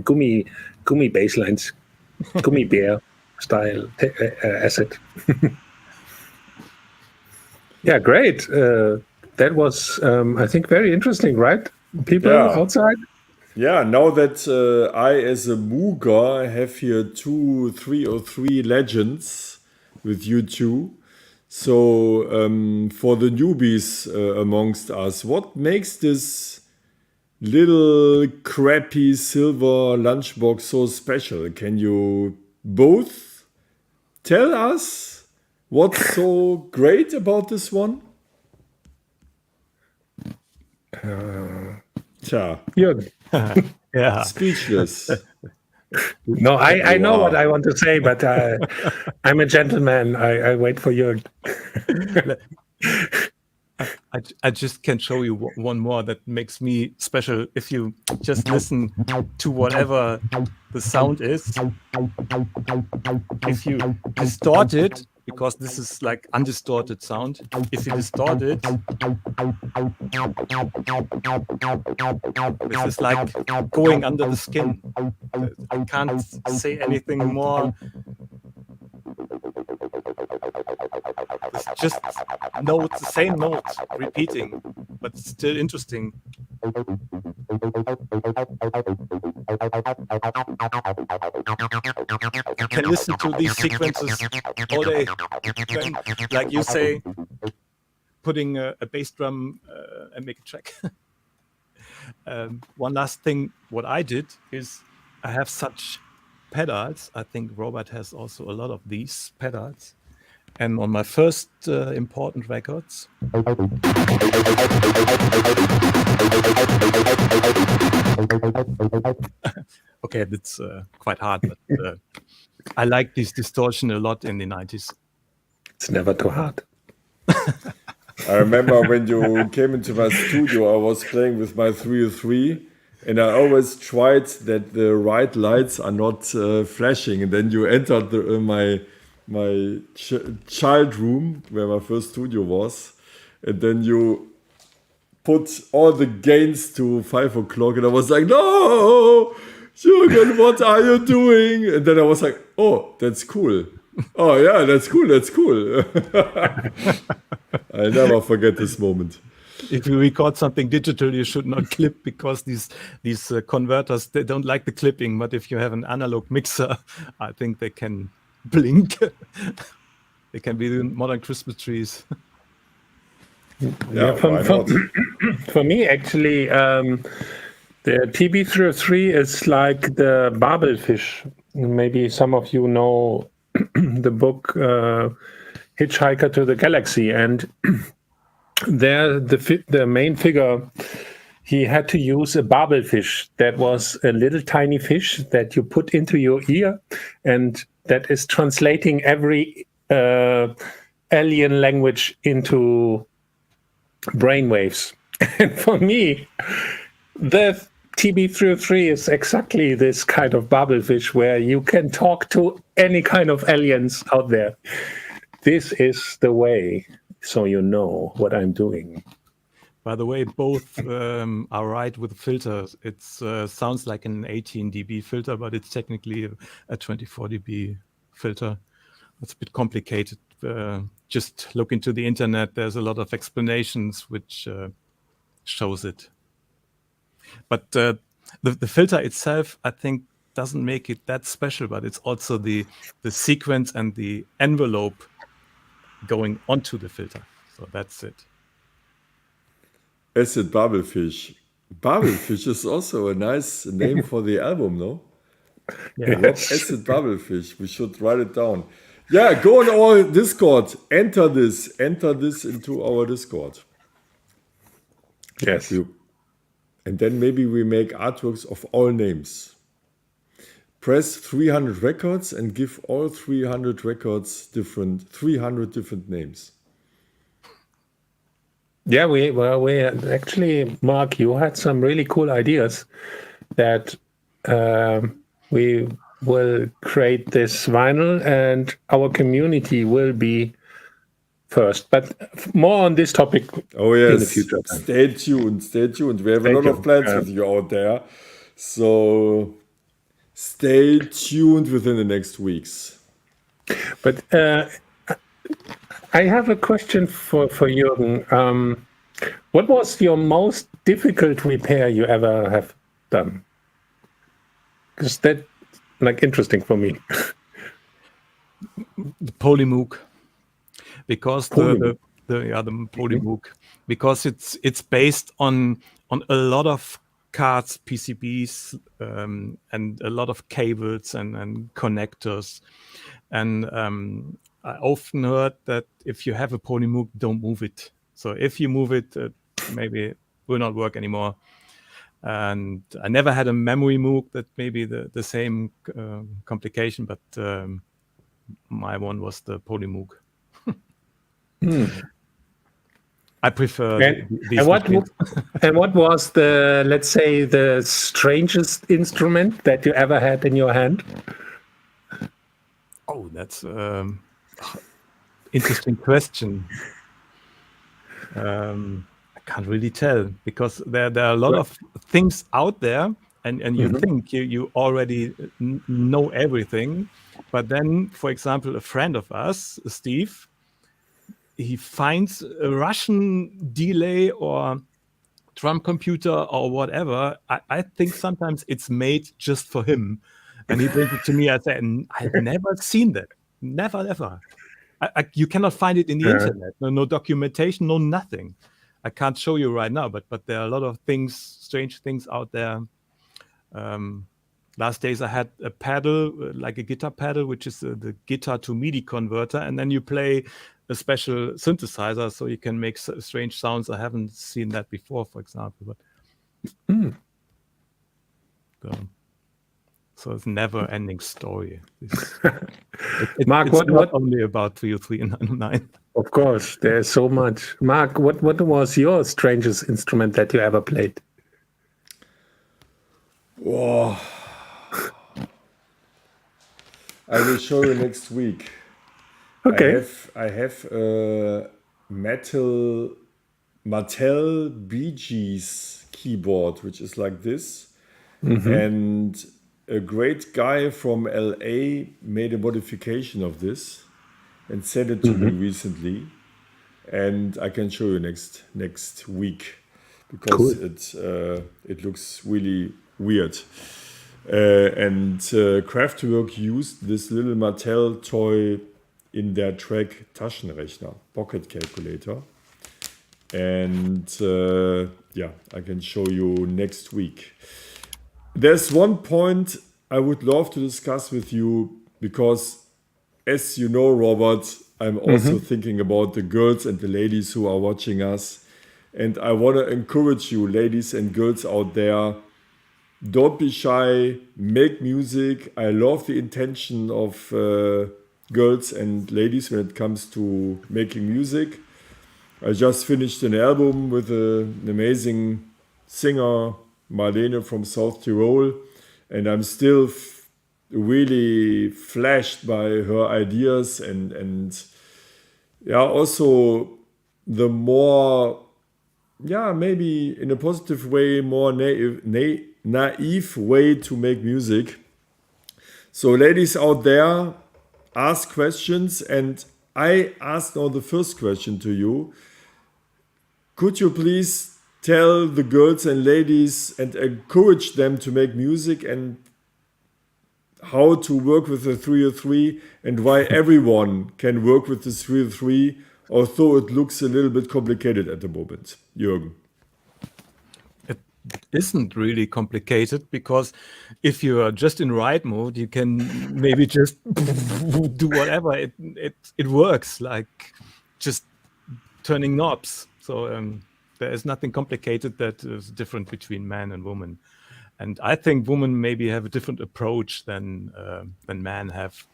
gummy bass lines, gummy bear style asset. Yeah, great. That was, I think, very interesting, right? People outside? Yeah, now that I, as a Mooger, have here 303 legends with you two. So, for the newbies amongst us, what makes this little crappy silver lunchbox so special? Can you both tell us what's so great about this one? Tja, Jürgen. Yeah. speechless. No, I know Wow. what I want to say, but I'm a gentleman. I wait for Jürgen. I just can show you one more that makes me special. If you just listen to whatever the sound is, if you distort it, because this is like undistorted sound, if you distort it, this is like going under the skin. I can't say anything more. It's just notes, the same notes repeating, but still interesting. You can listen to these sequences all day. When, like you say, putting a bass drum and make a track. One last thing, what I did is I have such pedals. I think Robert has also a lot of these pedals. And on my first important records, okay, that's quite hard, but I like this distortion a lot in the 90s. It's never too hard. I remember when you came into my studio, I was playing with my 303, and I always tried that the right lights are not flashing. And then you entered my child room where my first studio was, and then you put all the gains to 5 o'clock, and I was like, no, Jürgen, what are you doing? And then I was like, oh, that's cool. Oh yeah, that's cool. I'll never forget this moment. If you record something digital, you should not clip, because these converters, they don't like the clipping. But if you have an analog mixer, I think they can blink. They can be the modern Christmas trees. Yeah, why not? For me, actually, the TB303 is like the Babelfish. Maybe some of you know the book Hitchhiker to the Galaxy, and there the main figure, he had to use a Babelfish. That was a little tiny fish that you put into your ear, and that is translating every alien language into brainwaves. And for me, the TB303 is exactly this kind of Babelfish where you can talk to any kind of aliens out there. This is the way, so you know what I'm doing. By the way, both are right with filters. It sounds like an 18 dB filter, but it's technically a 24 dB filter. It's a bit complicated. Just look into the internet. There's a lot of explanations which shows it. But the filter itself, I think, doesn't make it that special, but it's also the sequence and the envelope going onto the filter. So that's it. Acid Bubblefish. Bubblefish is also a nice name for the album, no? Yeah. Rob Acid Bubblefish. We should write it down. Yeah, go on our Discord. Enter this into our Discord. Yes. And then maybe we make artworks of all names. Press 300 records and give all 300 records 300 different names. Yeah, we actually, Mark, you had some really cool ideas that we will create this vinyl and our community will be first. But more on this topic Oh yes, in the future. Stay tuned. We have a lot of plans with you out there. So stay tuned within the next weeks. But I have a question for Jürgen. What was your most difficult repair you ever have done? Because that interesting for me. The Polymoog, because the Polymoog, because it's based on a lot of cards, PCBs, and a lot of cables and connectors, and I often heard that if you have a Polymoog, don't move it. So if you move it, maybe it will not work anymore. And I never had a memory Moog that maybe the same complication, but my one was the Polymoog. I prefer these. And what was the, let's say, the strangest instrument that you ever had in your hand? Oh, that's interesting question. I can't really tell, because there are a lot of things out there, and you think you already know everything, but then, for example, a friend of us, Steve, he finds a Russian delay or drum computer or whatever. I think sometimes it's made just for him, and he brings it to me. I say, I've never seen that, never ever. You cannot find it in the internet. No documentation, no nothing. I can't show you right now, but there are a lot of things, strange things out there. Last days I had a pedal, like a guitar pedal, which is the guitar to MIDI converter, and then you play a special synthesizer, so you can make strange sounds. I haven't seen that before, for example. But so it's never-ending story. Mark, it's not only about 303 and 909. Of course, there's so much. Mark, what was your strangest instrument that you ever played? Whoa. I will show you next week. Okay. I have a Mattel Bee Gees keyboard, which is like this. And a great guy from LA made a modification of this and sent it to me recently. And I can show you next week, because it looks really weird. And Kraftwerk used this little Mattel toy in their track Taschenrechner, Pocket Calculator. And I can show you next week. There's one point I would love to discuss with you, because, as you know, Robert, I'm also thinking about the girls and the ladies who are watching us. And I want to encourage you, ladies and girls out there, don't be shy, make music. I love the intention of girls and ladies when it comes to making music. I just finished an album with an amazing singer, Marlene from South Tyrol, and I'm still really flashed by her ideas and also the more, maybe in a positive way, more naive way to make music. So ladies out there, ask questions, and I ask now the first question to you. Could you please tell the girls and ladies and encourage them to make music and how to work with the 303 and why everyone can work with the 303, although it looks a little bit complicated at the moment. Jürgen. It isn't really complicated because if you are just in ride mode, you can maybe just do whatever. It works like just turning knobs. So there is nothing complicated that is different between man and woman. And I think women maybe have a different approach than men have.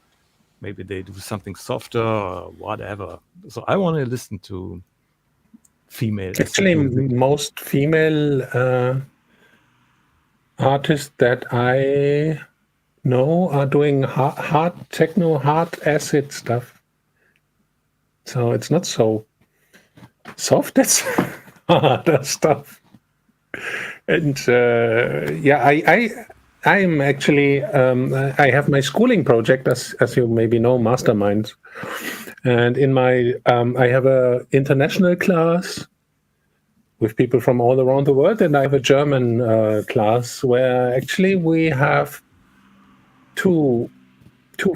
Maybe they do something softer or whatever. So I want to listen to female. Actually, most female artists that I know are doing hard techno, hard acid stuff. So it's not so soft, it's harder stuff. And I'm actually I have my schooling project, as you maybe know, Masterminds, and in my I have a international class with people from all around the world, and I have a German class where actually we have two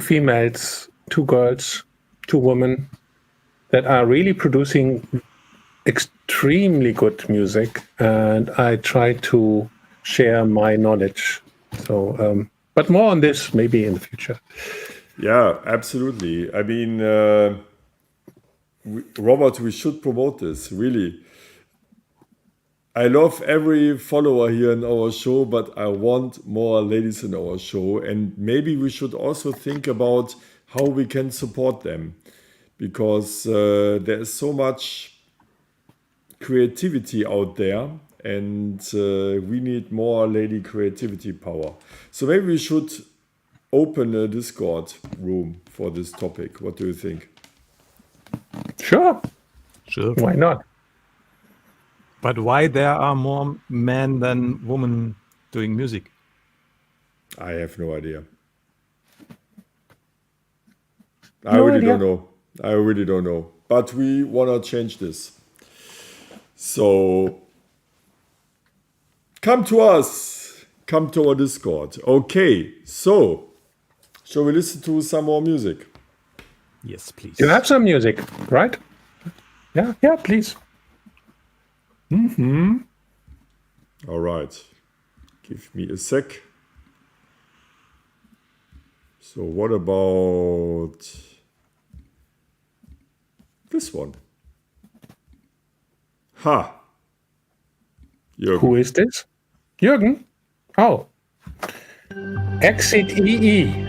females, two girls, two women that are really producing extremely good music, and I try to share my knowledge. So, but more on this maybe in the future. Yeah, absolutely. I mean, Robert, we should promote this, really. I love every follower here in our show, but I want more ladies in our show. And maybe we should also think about how we can support them, because there is so much creativity out there, and we need more lady creativity power. So maybe we should open a Discord room for this topic. What do you think? Sure. Why not? But why there are more men than women doing music? I have no idea. I really don't know. But we want to change this. So come to us. Come to our Discord. Okay, so shall we listen to some more music? Yes, please. You have some music, right? Yeah, please. All right. Give me a sec. So what about this one? Ha! Jürgen. Who is this? Jürgen? Oh. Exit EE.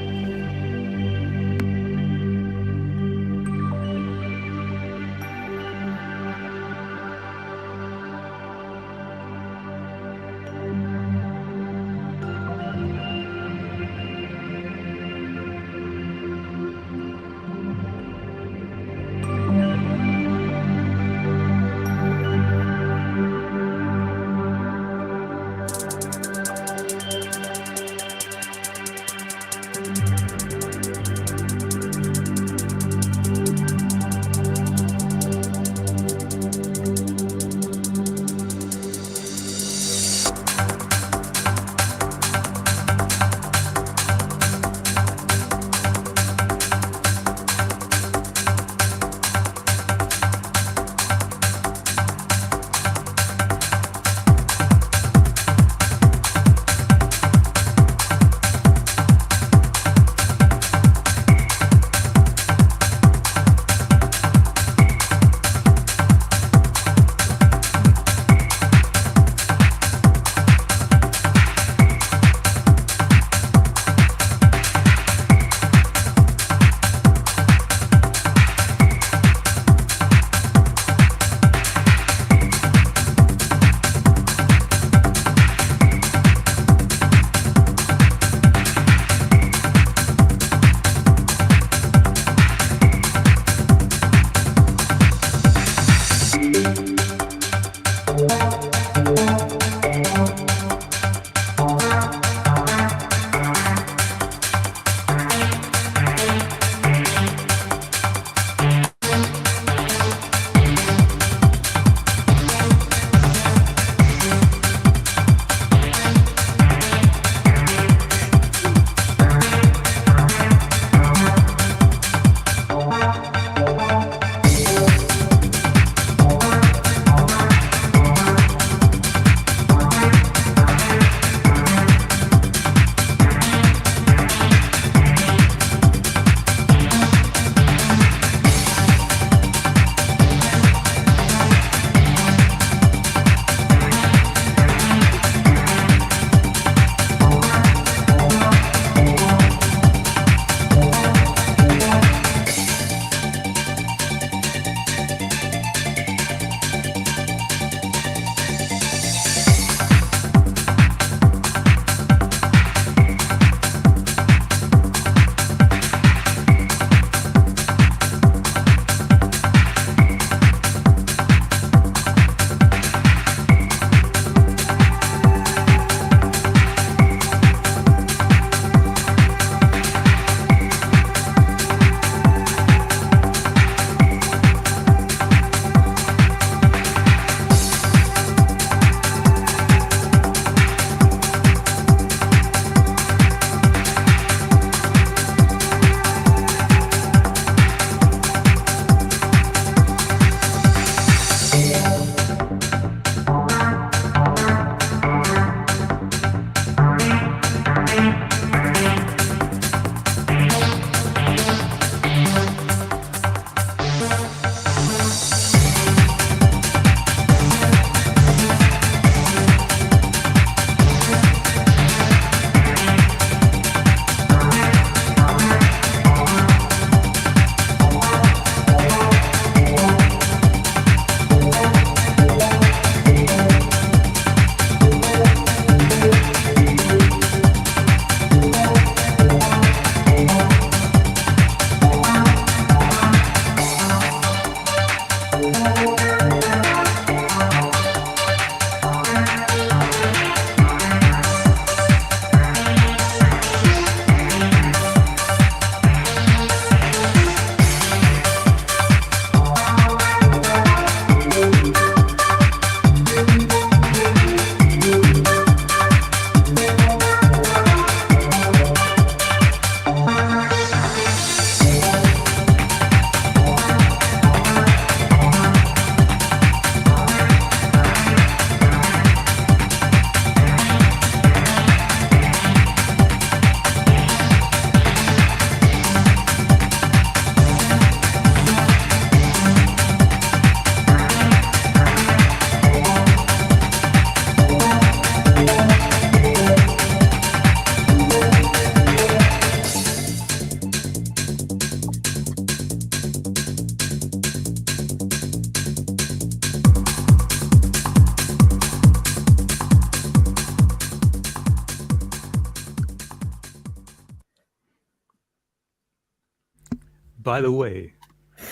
By the way,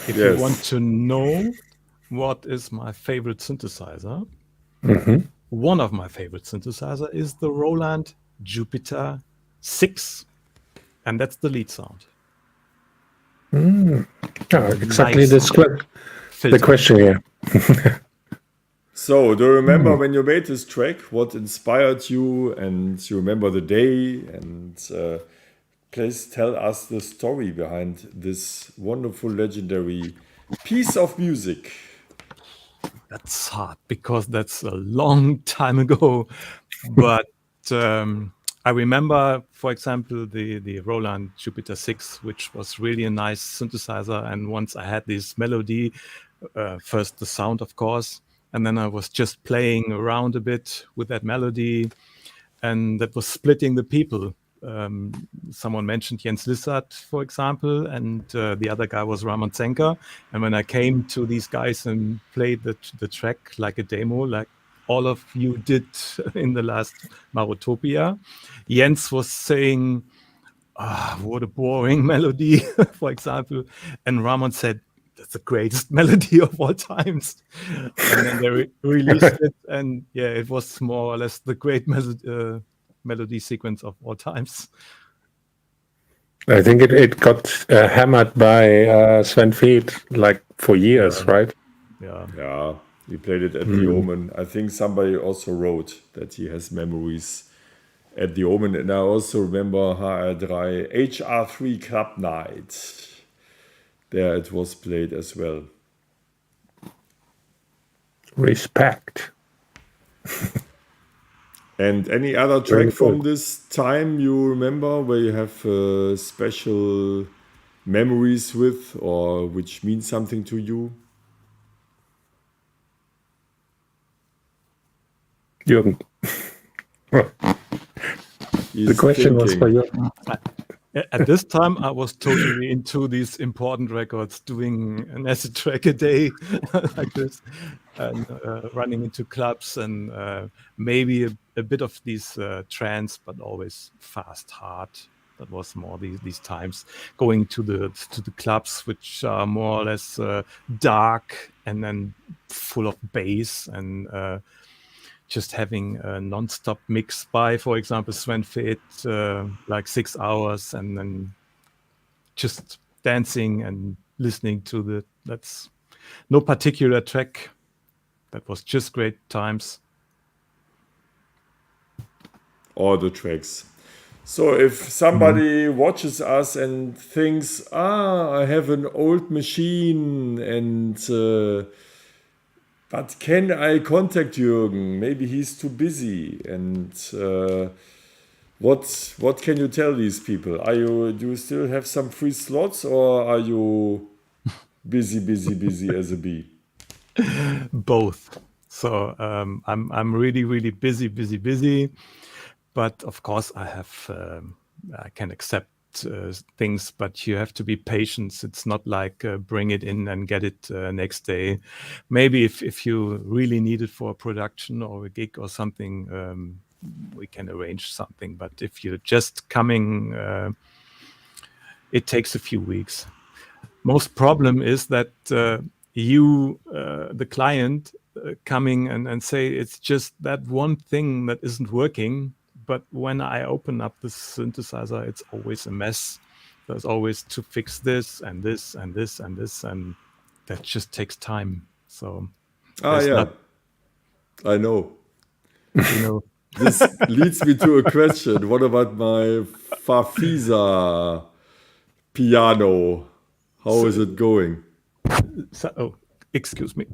if Yes. you want to know what is my favorite synthesizer, one of my favorite synthesizer is the Roland Jupiter 6, and that's the lead sound. Exactly Nice the filter. question here. So, do you remember when you made this track, what inspired you, and you remember the day? And please tell us the story behind this wonderful, legendary piece of music. That's hard because that's a long time ago. But I remember, for example, the Roland Jupiter 6, which was really a nice synthesizer. And once I had this melody, first the sound, of course, and then I was just playing around a bit with that melody, and that was splitting the people. Someone mentioned Jens Lissert, for example, and the other guy was Ramon Zenker. And when I came to these guys and played the track like a demo, like all of you did in the last Marotopia, Jens was saying, what a boring melody, for example. And Ramon said, that's the greatest melody of all times. And then they released it, and yeah, it was more or less the great melody sequence of all times. I think it got hammered by Sven Feet like for years, right? Yeah. Yeah, we played it at the Omen. I think somebody also wrote that he has memories at the Omen. And I also remember HR3 Club Night. There it was played as well. Respect. And any other Very track from good. this time you remember where you have special memories with, or which means something to you? Jürgen. The question was for you. At this time, I was totally into these important records, doing an acid track a day like this, and running into clubs, and maybe a bit of these trance, but always fast, hard. That was more these times, going to the clubs, which are more or less dark and then full of bass, and just having a non-stop mix by, for example, Sven Feth, like 6 hours, and then just dancing and listening to that's no particular track. That was just great times. All the tracks. So if somebody watches us and thinks, I have an old machine, and but can I contact Jürgen? Maybe he's too busy. And what can you tell these people? Do you still have some free slots, or are you busy as a bee? Both. So I'm really busy. But of course, I can accept things, but you have to be patient. It's not like bring it in and get it next day. Maybe if you really need it for a production or a gig or something, we can arrange something. But if you're just coming, it takes a few weeks. Most problem is that you, the client, coming and say it's just that one thing that isn't working. But when I open up the synthesizer, it's always a mess. There's always to fix this and this and this and this, and that just takes time. So I know. You know, This leads me to a question. What about my Farfisa piano? How is it going? excuse me.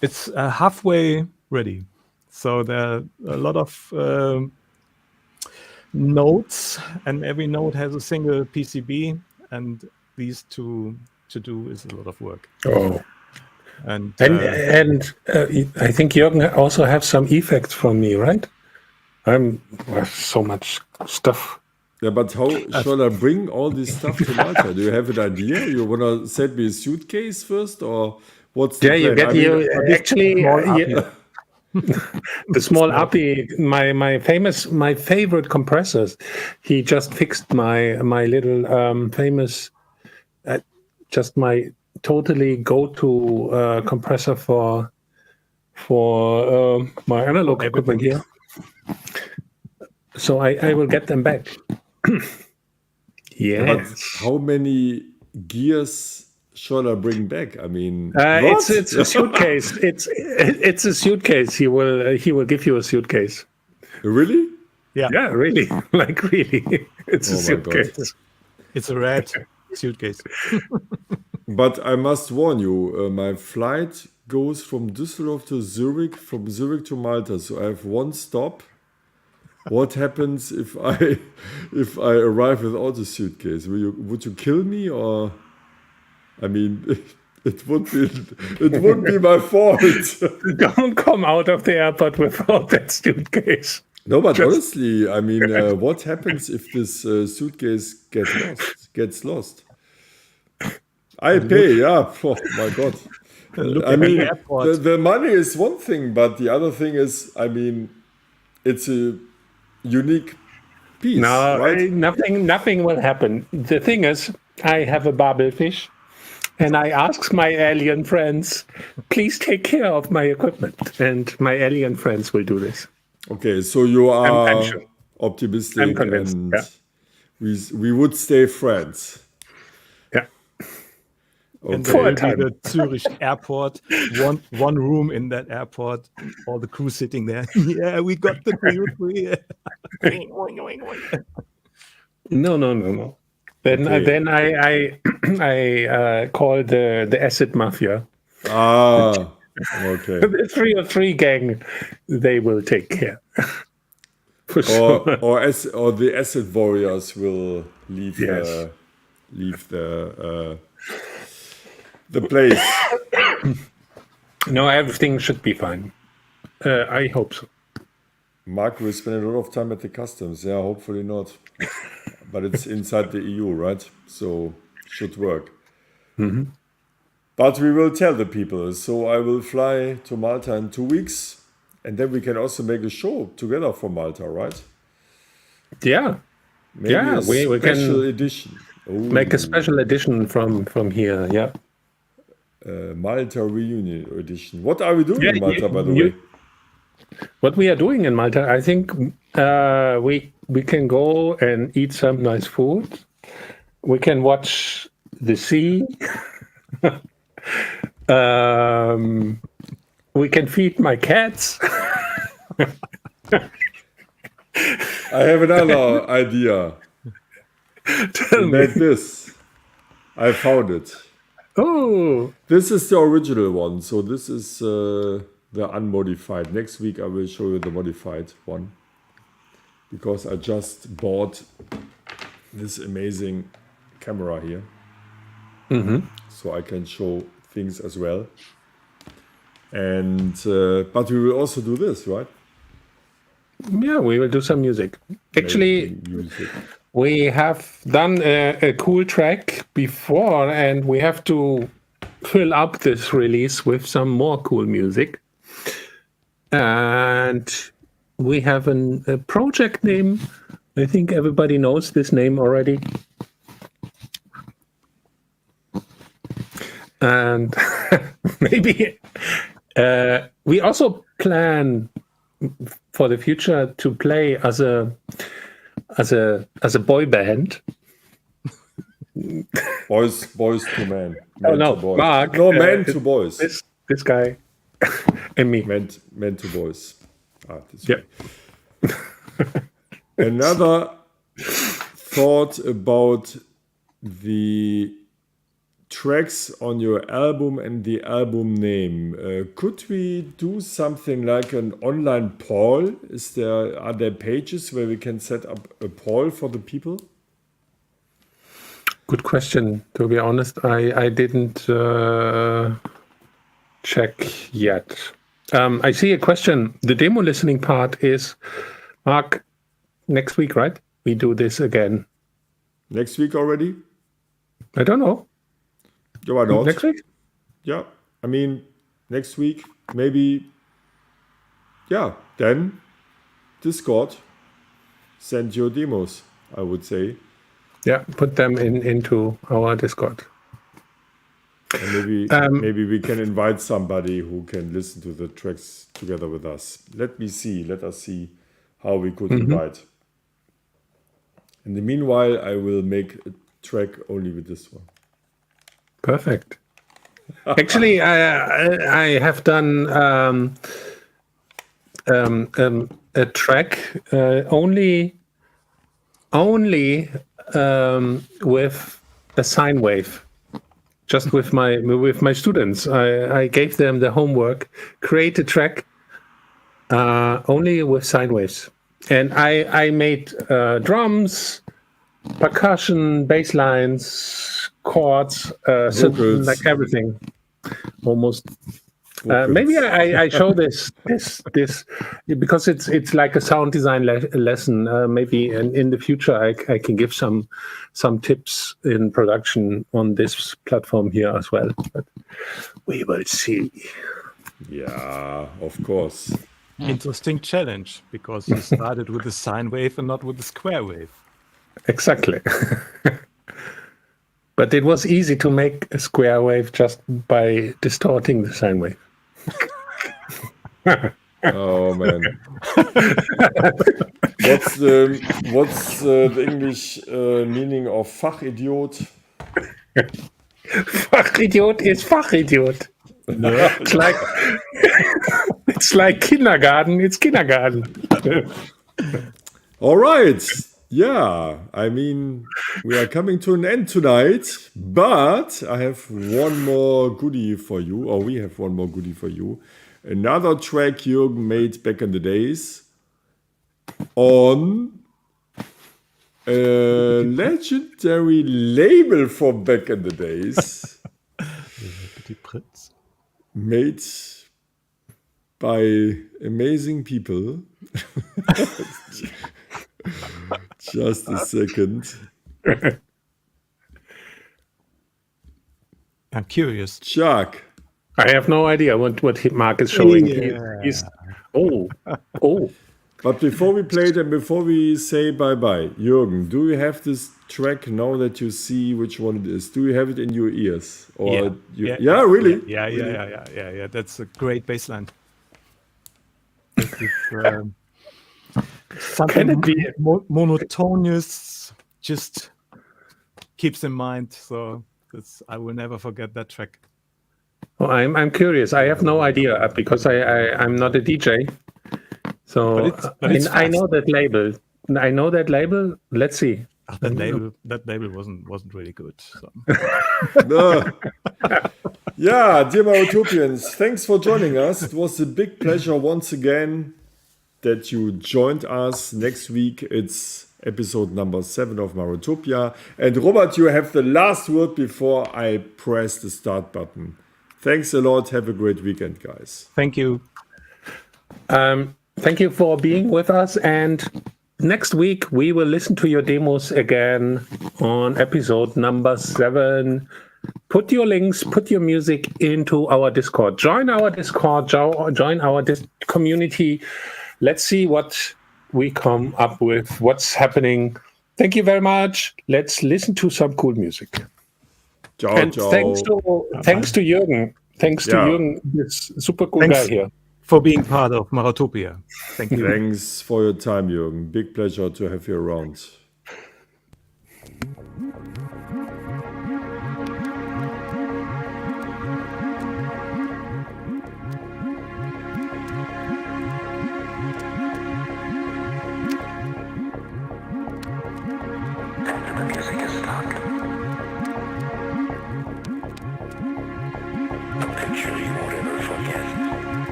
It's halfway ready. So there are a lot of notes, and every note has a single PCB, and these two to do is a lot of work. Oh. And I think Jürgen also have some effects from me, right? So much stuff. Yeah, but how shall I bring all this stuff to Malta? Do you have an idea? You want to send me a suitcase first, or what's the plan? You get the small API, my favorite compressors. He just fixed my little famous just my totally go-to compressor for my analog equipment here. So I will get them back. But Yes. how many gears shall I bring back? I mean, It's what? a suitcase. It's a suitcase. He will give you a suitcase. Really? Yeah, Yeah, really, like really. It's a Oh my God. suitcase. it's a red suitcase. But I must warn you, my flight goes from Düsseldorf to Zurich, from Zurich to Malta. So I have one stop. What happens if I arrive without a suitcase? Would you kill me, or I mean, it would be my fault. Don't come out of the airport without that suitcase. No, but honestly, I mean, what happens if this suitcase gets lost? I pay, yeah. Oh my God. Look I at the mean, airport. the money is one thing, but the other thing is, I mean, it's a unique piece, No, right? nothing will happen. The thing is, I have a babelfish, and I ask my alien friends, please take care of my equipment, and my alien friends will do this. Okay, so you are I'm sure. optimistic, I'm convinced, and yeah. we would stay friends. Yeah. And Okay. there will time. be the Zurich airport, one room in that airport, all the crew sitting there. Yeah, we got the crew. No. Then Okay. then I call the acid mafia. Ah, okay. The 303 gang, they will take care. For sure. Or the acid warriors will leave Yes. the place. No, everything should be fine. I hope so. Mark will spend a lot of time at the customs. Yeah, hopefully not. But it's inside the EU, right? So should work. But we will tell the people. So I will fly to Malta in 2 weeks, and then we can also make a show together from Malta, right? Yeah. Maybe Yeah, a we can special edition. make a special edition from here. Yeah. Malta reunion edition. What are we doing Yeah, in Malta, by the you- way? What we are doing in Malta, I think we can go and eat some nice food. We can watch the sea. We can feed my cats. I have another idea. Tell me. Make this. I found it. Oh, This is the original one. So this is the unmodified. Next week I will show you the modified one, because I just bought this amazing camera here. So I can show things as well. And but we will also do this, right? yeah, we will do some music. Actually, Making music. we have done a cool track before, and we have to fill up this release with some more cool music. And we have a project name. I think everybody knows this name already. And maybe we also plan for the future to play as a boy band. Boys to men. Oh, Men no, to boys. Mark, No, men to boys. This guy and me. Men to boys. This Yeah. way. Another thought about the tracks on your album and the album name. Could we do something like an online poll? Are there pages where we can set up a poll for the people? Good question. To be honest, I didn't check yet. I see a question. The demo listening part is, Mark, next week, right? We do this again. Next week already? I don't know. Yeah, why not? Next week? Yeah, I mean, next week, maybe. Yeah, then Discord, send your demos, I would say. Yeah, put them into our Discord. And maybe we can invite somebody who can listen to the tracks together with us. Let us see how we could invite. In the meanwhile, I will make a track only with this one. Perfect. Actually, I have done a track only with a sine wave. Just with my students, I gave them the homework, create a track only with sine waves, and I made drums, percussion, bass lines, chords, Vocals. like everything, almost. Maybe I show this because it's like a sound design lesson. Maybe in the future I can give some tips in production on this platform here as well. But we will see. Yeah, of course. Interesting challenge, because you started with the sine wave and not with the square wave. Exactly. But it was easy to make a square wave just by distorting the sine wave. Oh man. What's the English meaning of Fachidiot? Fachidiot is Fachidiot. It's like kindergarten. It's kindergarten. All right. Yeah, I mean, we are coming to an end tonight, but I have one more goodie for you, or we have one more goodie for you. Another track Jürgen made back in the days on a legendary label from back in the days, made by amazing people. Just a second. I'm curious. Chuck. I have no idea what Mark is showing. Yeah. He's oh. But before we play it and before we say bye-bye, Jürgen, do you have this track now that you see which one it is? Do you have it in your ears? Or Yeah, really? Yeah. That's a great bass line. Something Can it be monotonous, just keeps in mind. So I will never forget that track. Well, I'm curious. I have no idea because I'm not a DJ. So but it's I know that label. I know that label. Let's see. That label wasn't really good. So. No. Yeah, dear Marotopians, thanks for joining us. It was a big pleasure once again that you joined us. Next week it's episode number 7 of Marotopia. And Robert, you have the last word before I press the start button. Thanks a lot. Have a great weekend, guys. Thank you. Thank you for being with us. And next week we will listen to your demos again on episode number 7. Put your links, put your music into our Discord. Join our Discord, join our community. Let's see what we come up with, what's happening. Thank you very much. Let's listen to some cool music. Ciao, and ciao. Thanks to Jürgen. Thanks to Jürgen, this super cool guy here. For being part of Marotopia. Thank you. Thanks for your time, Jürgen. Big pleasure to have you around.